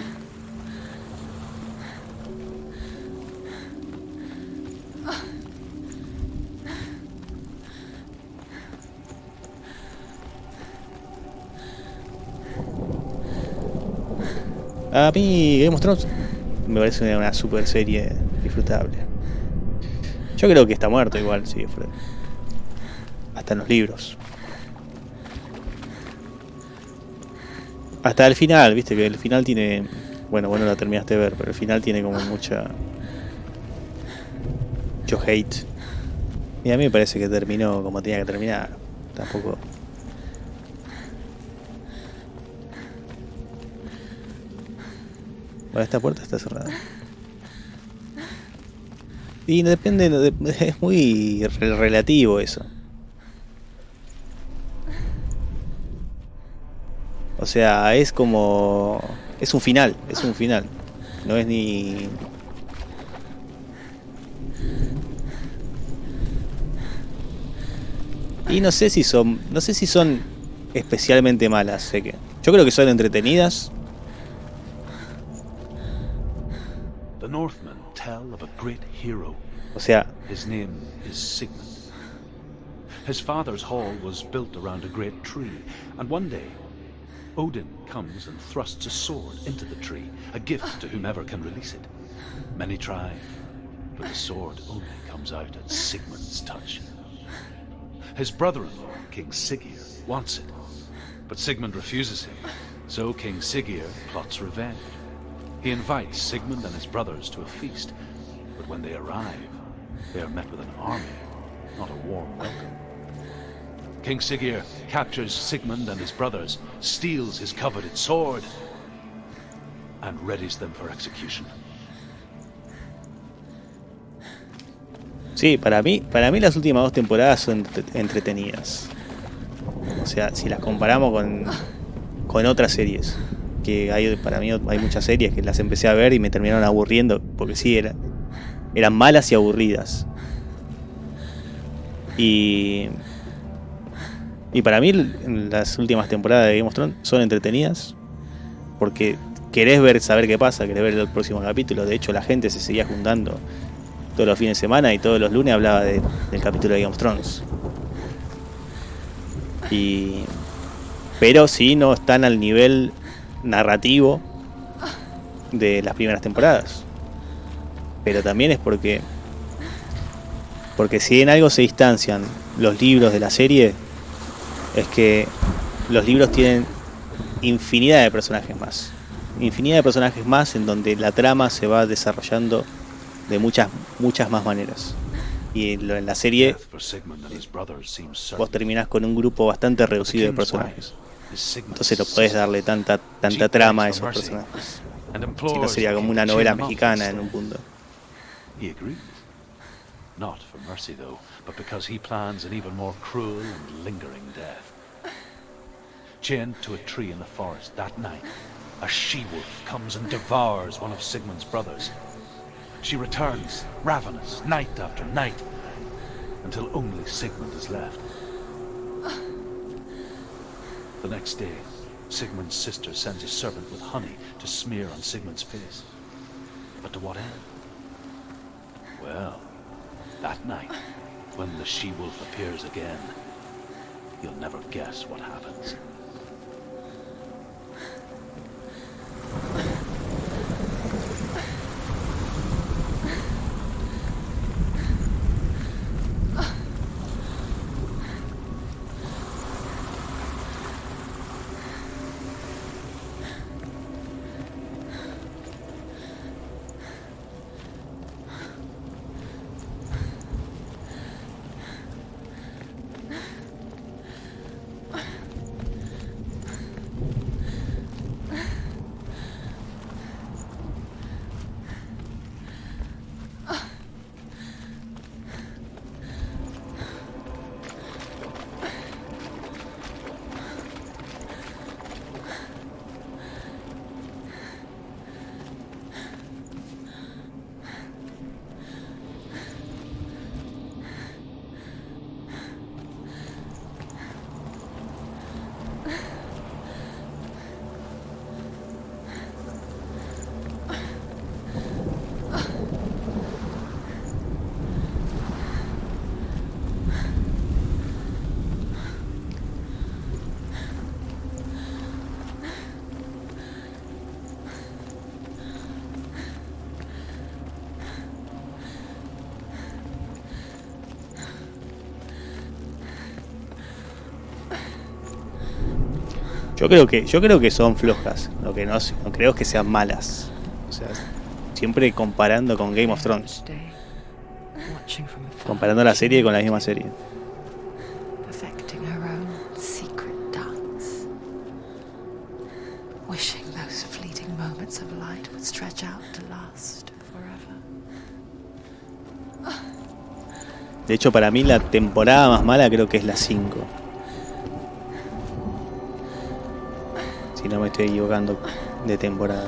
A mí Game of Thrones me parece una super serie disfrutable. Yo creo que está muerto igual, sí, Fred. Hasta en los libros. Hasta el final, viste que el final tiene... Bueno, la terminaste de ver, pero el final tiene como mucho hate. Y a mí me parece que terminó como tenía que terminar. Tampoco... Bueno, esta puerta está cerrada. Y depende, es muy relativo eso. O sea, es como... Es un final. No es ni... Y no sé si son especialmente malas, sé que. Yo creo que son entretenidas. The Northmen tell of a great hero. O sea, His name is Sigmund. His father's hall was built around a great tree, and one day Odin comes and thrusts a sword into the tree, a gift to whomever can release it. Many try, but the sword only comes out at Sigmund's touch. His brother-in-law, King Siggeir, wants it, but Sigmund refuses him, so King Siggeir plots revenge. He invites Sigmund and his brothers to a feast, but when they arrive, they are met with an army, not a warm welcome. King Siggeir captures Sigmund and his brothers, steals his coveted sword, and readies them for execution. sí, para mí las últimas 2 temporadas son entretenidas. O sea, si las comparamos con otras series, que para mí hay muchas series que las empecé a ver y me terminaron aburriendo, porque sí, eran malas y aburridas. Y para mí las últimas temporadas de Game of Thrones son entretenidas, porque querés saber qué pasa, querés ver el próximo capítulo. De hecho, la gente se seguía juntando todos los fines de semana y todos los lunes hablaba del capítulo de Game of Thrones. Pero sí no están al nivel narrativo de las primeras temporadas. Pero también es porque si en algo se distancian los libros de la serie, es que los libros tienen infinidad de personajes más. Infinidad de personajes más en donde la trama se va desarrollando de muchas más maneras. Y en la serie vos terminás con un grupo bastante reducido de personajes. Entonces no podés darle tanta trama a esos personajes. Si no sería como una novela mexicana en un punto. He agrees. Not for mercy, though, but because he plans an even more cruel and lingering death. Chained to a tree in the forest that night, a she-wolf comes and devours one of Sigmund's brothers. She returns, ravenous, night after night, until only Sigmund is left. The next day, Sigmund's sister sends a servant with honey to smear on Sigmund's face. But to what end? Well, that night, when the she-wolf appears again, you'll never guess what happens. Yo creo que son flojas. Lo que no creo es que sean malas. O sea, siempre comparando con Game of Thrones. Comparando la serie con la misma serie. Perfecting her own secret dance. Wishing those fleeting moments of light would stretch out to last forever. De hecho, para mí la temporada más mala creo que es la 5. Si no me estoy equivocando de temporada.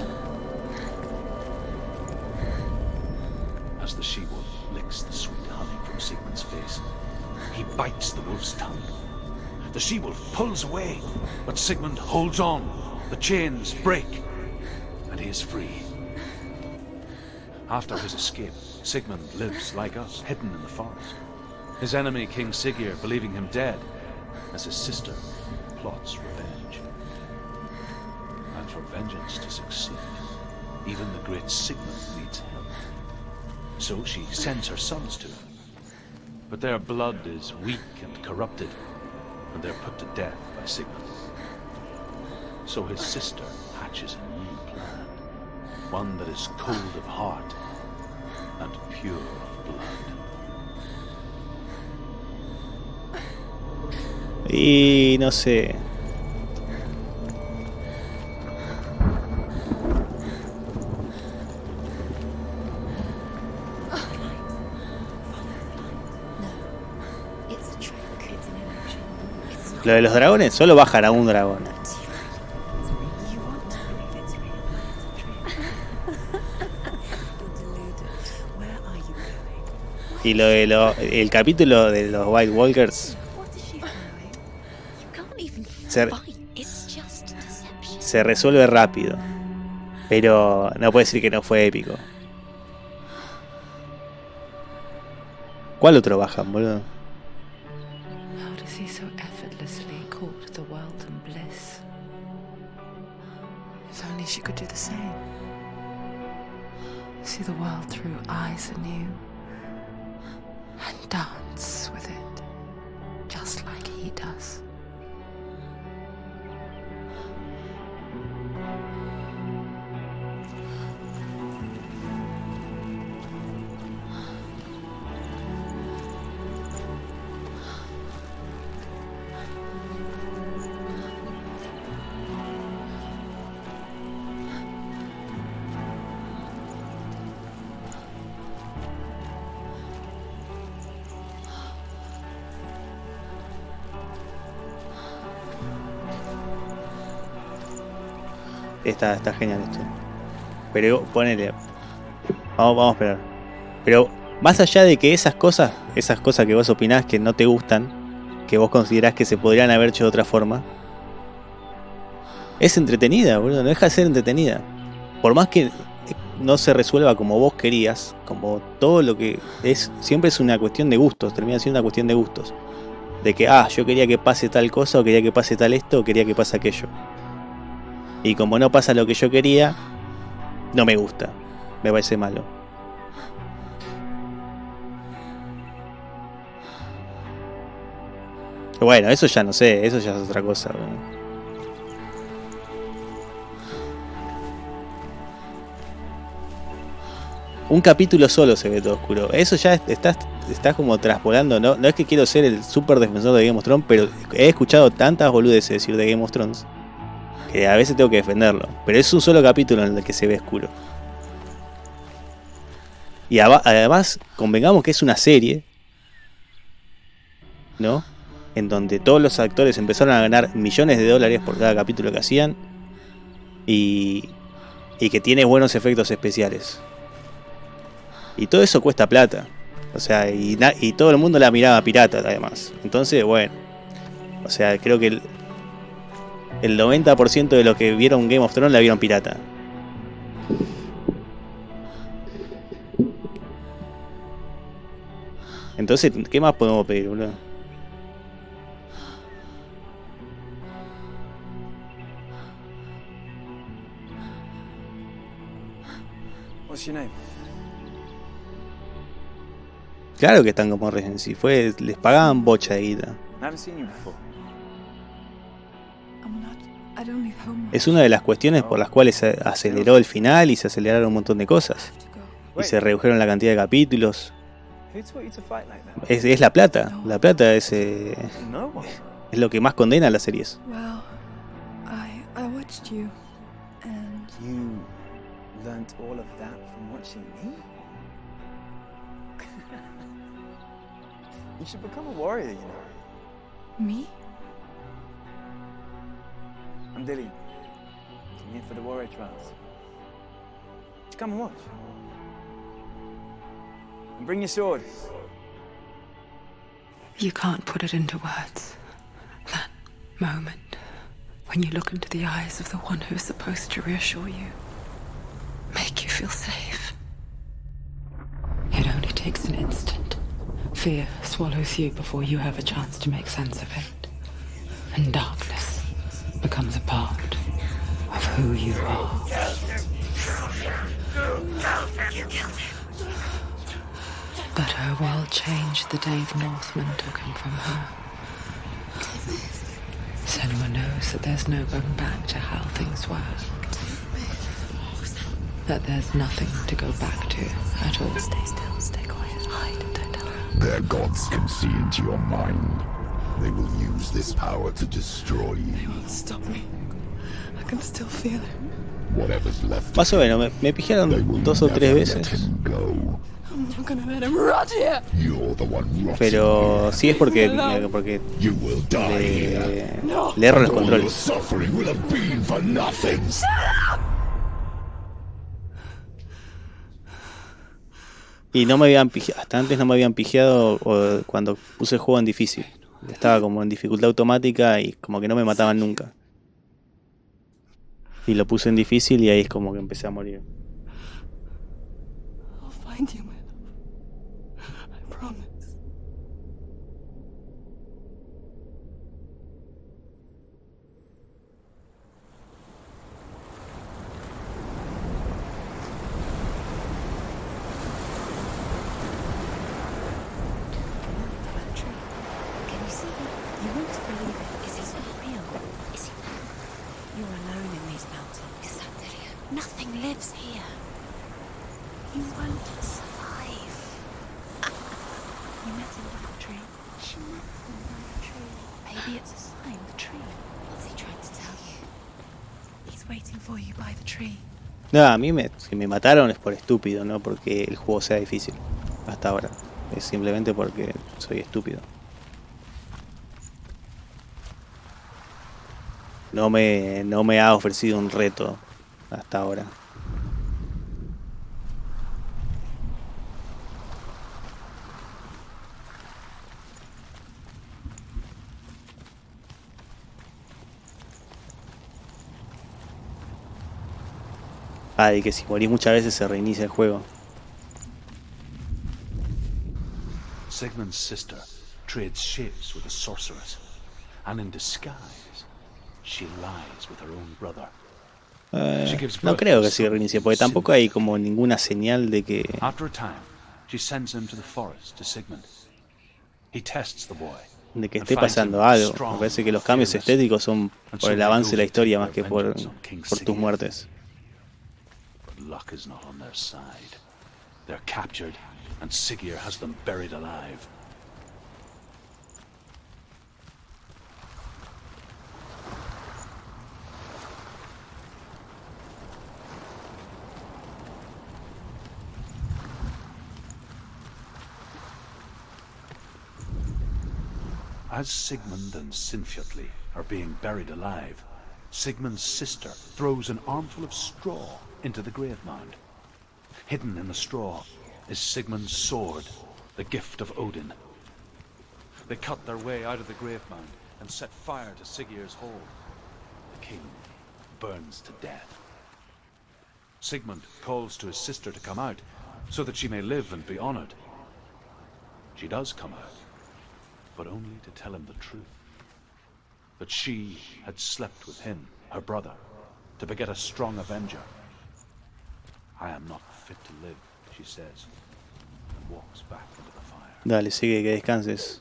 As the she-wolf licks the sweet honey from Sigmund's face, he bites the wolf's tongue. The she-wolf pulls away, but Sigmund holds on. The chains break, and he is free. After his escape, Sigmund lives like us, hidden in the forest. His enemy, King Siggeir, believing him dead, as his sister plots revenge. And for vengeance to succeed, even the great Sigmund needs help. So she sends her sons to him. But their blood is weak and corrupted, and they're put to death by Sigmund. So his sister hatches a new plan, one that is cold of heart and pure of blood. Y no sé. It's a trick. It's an illusion. It's not Lo de los dragones solo bajan a un dragón. you want to believe it's real, but it's a trick. You're deluded. Where are you going? Y el capítulo de los White Walkers What is she doing? You can't even se, fight. It's just deception. se resuelve rápido. Pero no puedo decir que no fue épico. ¿Cuál otro bajan, boludo? How does he so effortlessly court the world and bliss? If only she could do the same. See the world through eyes anew. And dance with it, just like he does. Está genial esto. Pero ponele. Vamos a esperar. Pero más allá de que esas cosas que vos opinás que no te gustan, que vos considerás que se podrían haber hecho de otra forma, es entretenida, boludo. No deja de ser entretenida. Por más que no se resuelva como vos querías, como todo lo que es, siempre es una cuestión de gustos. Termina siendo una cuestión de gustos. De que, yo quería que pase tal cosa, o quería que pase tal esto, o quería que pase aquello. Y como no pasa lo que yo quería, no me gusta. Me parece malo. Pero bueno, eso ya no sé, eso ya es otra cosa. Un capítulo solo se ve todo oscuro. Eso ya está como traspolando. No es que quiero ser el super defensor de Game of Thrones, pero he escuchado tantas boludeces decir de Game of Thrones que a veces tengo que defenderlo. Pero es un solo capítulo en el que se ve oscuro. Y además, convengamos que es una serie, ¿no? En donde todos los actores empezaron a ganar millones de dólares por cada capítulo que hacían. Y que tiene buenos efectos especiales. Y todo eso cuesta plata. O sea, y todo el mundo la miraba pirata además. Entonces, bueno. O sea, creo que el 90% de los que vieron Game of Thrones la vieron pirata. Entonces, ¿qué más podemos pedir, boludo? What's your name? Claro que están como Regency. Les pagaban bocha de guita. I haven't seen you before. I'm not. I don't leave home. Es una de las cuestiones por las cuales se aceleró el final y se aceleraron un montón de cosas. Y se redujeron la cantidad de capítulos. Who taught you to fight like that? Es la plata. La plata es No one. lo que más condena a las series. Well, I watched you, and You learnt all of that from watching me? You should become a warrior, you know. me. I'm Dillian. I'm here for the warrior trials. Come and watch. And bring your sword. You can't put it into words. That moment when you look into the eyes of the one who is supposed to reassure you, make you feel safe. It only takes an instant. Fear swallows you before you have a chance to make sense of it. And darkness becomes a part of who you are. You killed him. But her world changed the day the Northmen took him from her. Senua knows that there's no going back to how things were. That there's nothing to go back to at all. Stay still, stay quiet, hide, don't tell her. Their gods can see into your mind. They will use this power to destroy They you. won't stop me. I can still feel it. Whatever's left Más o menos, me they pijaron will 2 o 3 never let veces. him go. I'm not gonna let him rot here. You're the one rotting Pero here. sí es porque You will die here. le erro los All your controles. suffering will have been for nothing. Y no me habían pijeado, hasta antes no me habían pijeado cuando puse el juego en difícil. Estaba como en dificultad automática y como que no me mataban nunca. Y lo puse en difícil y ahí es como que empecé a morir. I'll find you, my love. I promise. Can you see it? You won't believe it. Is it not real? Is it not? You're alone in these mountains. Is that Delia? Nothing lives here. You won't survive. You met him by the tree. She met him by the tree. Maybe it's a sign, the tree. What's he trying to tell you? He's waiting for you by the tree. No, a mí si me mataron es por estúpido, no porque el juego sea difícil. Hasta ahora. Es simplemente porque soy estúpido. No me ha ofrecido un reto hasta ahora. Ah, y que si morís muchas veces se reinicia el juego. Sigmund's sister trades shapes with a sorceress, and in disguise, she lies with her own brother. She gives No birth creo to que se son, reinicie, porque tampoco hay como ninguna señal de que... After a time, she sends him to the forest to Sigmund. He tests the boy. de que and esté finds pasando him algo. strong, Me parece que los cambios fearless, estéticos son and por so el they avance go de la to historia take más que their por vengeance on King tus Sigurd. muertes. But luck is not on their side. They're captured, and Sigurd has them buried alive. As Sigmund and Sinfjotli are being buried alive, Sigmund's sister throws an armful of straw into the grave mound. Hidden in the straw is Sigmund's sword, the gift of Odin. They cut their way out of the grave mound and set fire to Sigurd's hole. The king burns to death. Sigmund calls to his sister to come out, so that she may live and be honored. She does come out, but only to tell him the truth. That she had slept with him, her brother, to beget a strong avenger. I am not fit to live, she says, and walks back into the fire. Dale, sigue, que descanses.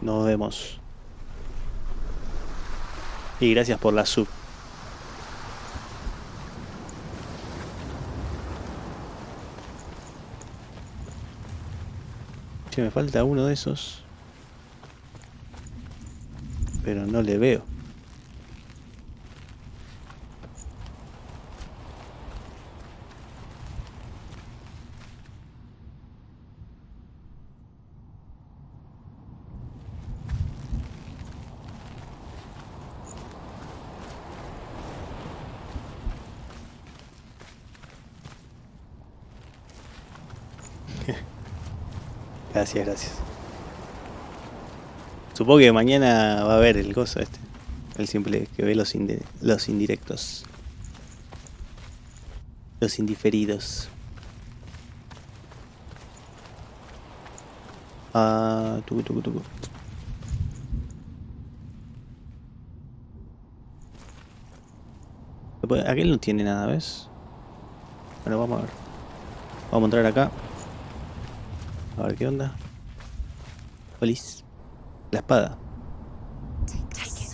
Nos vemos. Y gracias por la sub. Che, me falta uno de esos. Pero no le veo. Gracias, gracias. Supongo que mañana va a haber el coso este. El simple que ve los indirectos. Los indiferidos. Ah, tucu, tucu, tucu. Aquel no tiene nada, ¿ves? Bueno, vamos a ver. Vamos a entrar acá. A ver qué onda. Polis. La espada. Take it.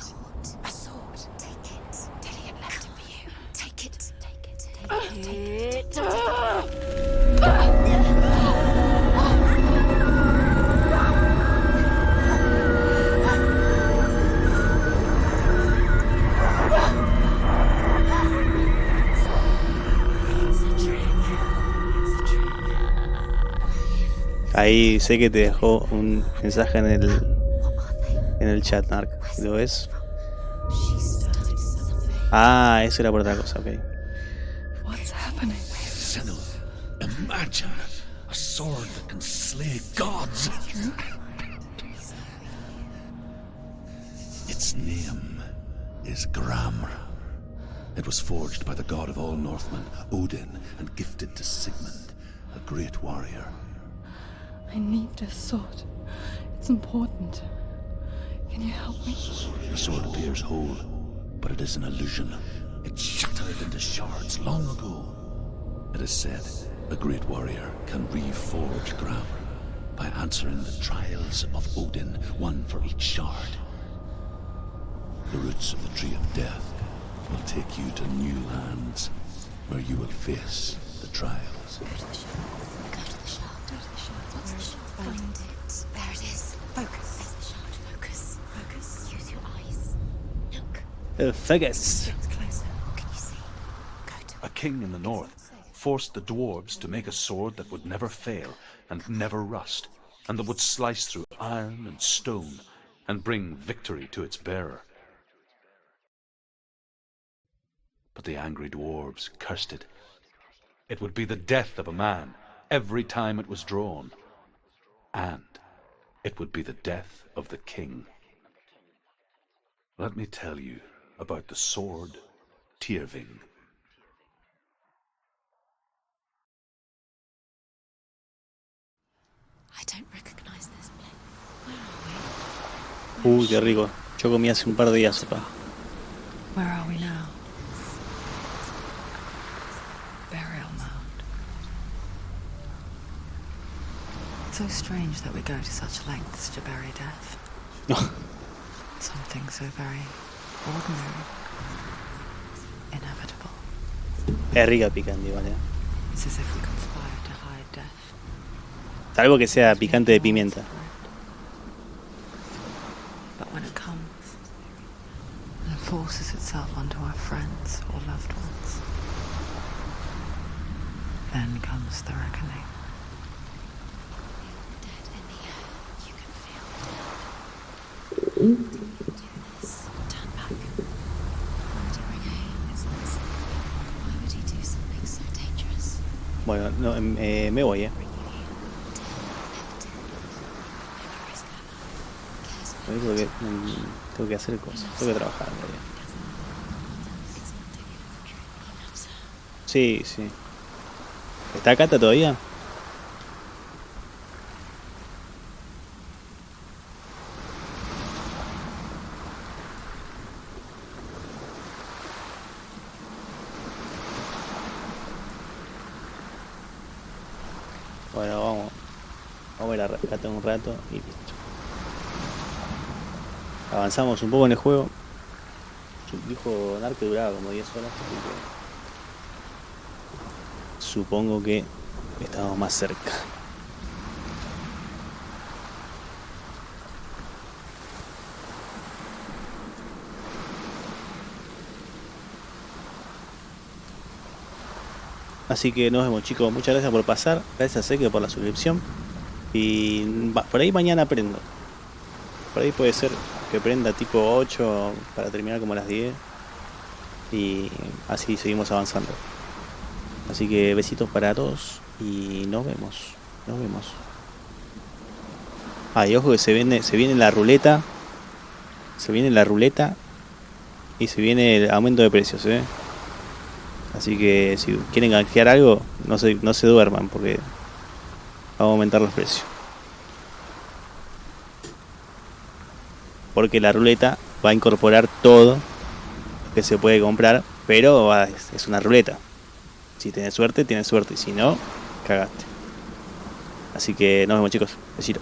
A sword. Take it. Dillian left it for you. Take it. Take it. Take it. Ahí sé que te dejó un mensaje en el chat, Narc. ¿Lo ves? Ah, eso era por otra cosa, ok. What's happening? Senua, imagine a sword that can slay gods. Its name is Gramr. It was forged by the god of all Northmen, Odin, and gifted to Sigmund, a great warrior. I need this sword. It's important. Can you help me? The sword appears whole, but it is an illusion. It shattered into shards long ago. It is said a great warrior can reforge Gramr by answering the trials of Odin, one for each shard. The roots of the Tree of Death will take you to new lands, where you will face the trials. Go to the shard. Go to the shard. Go to the shard. What's the shard? Find it. There it is. Focus. There's the shard. Focus. Focus. Use your eyes. Look. Focus. Get closer. What can you see? Go to A king in the north forced the dwarves to make a sword that would never fail and never rust, and that would slice through iron and stone and bring victory to its bearer. But the angry dwarves cursed it. It would be the death of a man every time it was drawn. And it would be the death of the king. Let me tell you about the sword Tyrving. I don't recognize this place. Where are we? Uy, qué rico. Yo comí hace un par de días acá. Where are we now? Burial mound. It's so strange that we go to such lengths to bury death. Something so very ordinary. Inevitable. Es rica picante, ¿vale? It's as if we conspire to hide death. Salvo que sea picante de pimienta. But when it comes and forces itself onto our friends or loved ones, then comes the reckoning. Dead in the air. You can feel it. Do this. Turn back. Why would he bring aim? It's not safe. Why would he do something so dangerous? Bueno, no, me voy, Bring you here. Dead. Never did. Never risk her life. Cares what Me voy porque tengo que hacer cosas. Tengo que trabajar, en realidad. it's not taking the truth. He loves her. Sí, sí. ¿Está Cata todavía? Bueno, vamos a ir a rescatar un rato y listo. Avanzamos un poco en el juego. Dijo Narc que duraba como 10 horas, así que supongo que estamos más cerca. Así que nos vemos, chicos. Muchas gracias por pasar. Gracias a Seke por la suscripción. Y por ahí mañana prendo. Por ahí puede ser que prenda tipo 8 para terminar como a las 10. Y así seguimos avanzando. Así que besitos para todos y nos vemos. Nos vemos. Y ojo que se viene la ruleta. Se viene la ruleta. Y se viene el aumento de precios, Así que si quieren canjear algo, no se duerman porque vamos a aumentar los precios. Porque la ruleta va a incorporar todo que se puede comprar, pero es una ruleta. Si tienes suerte, y si no, cagaste. Así que nos vemos, chicos. Besito.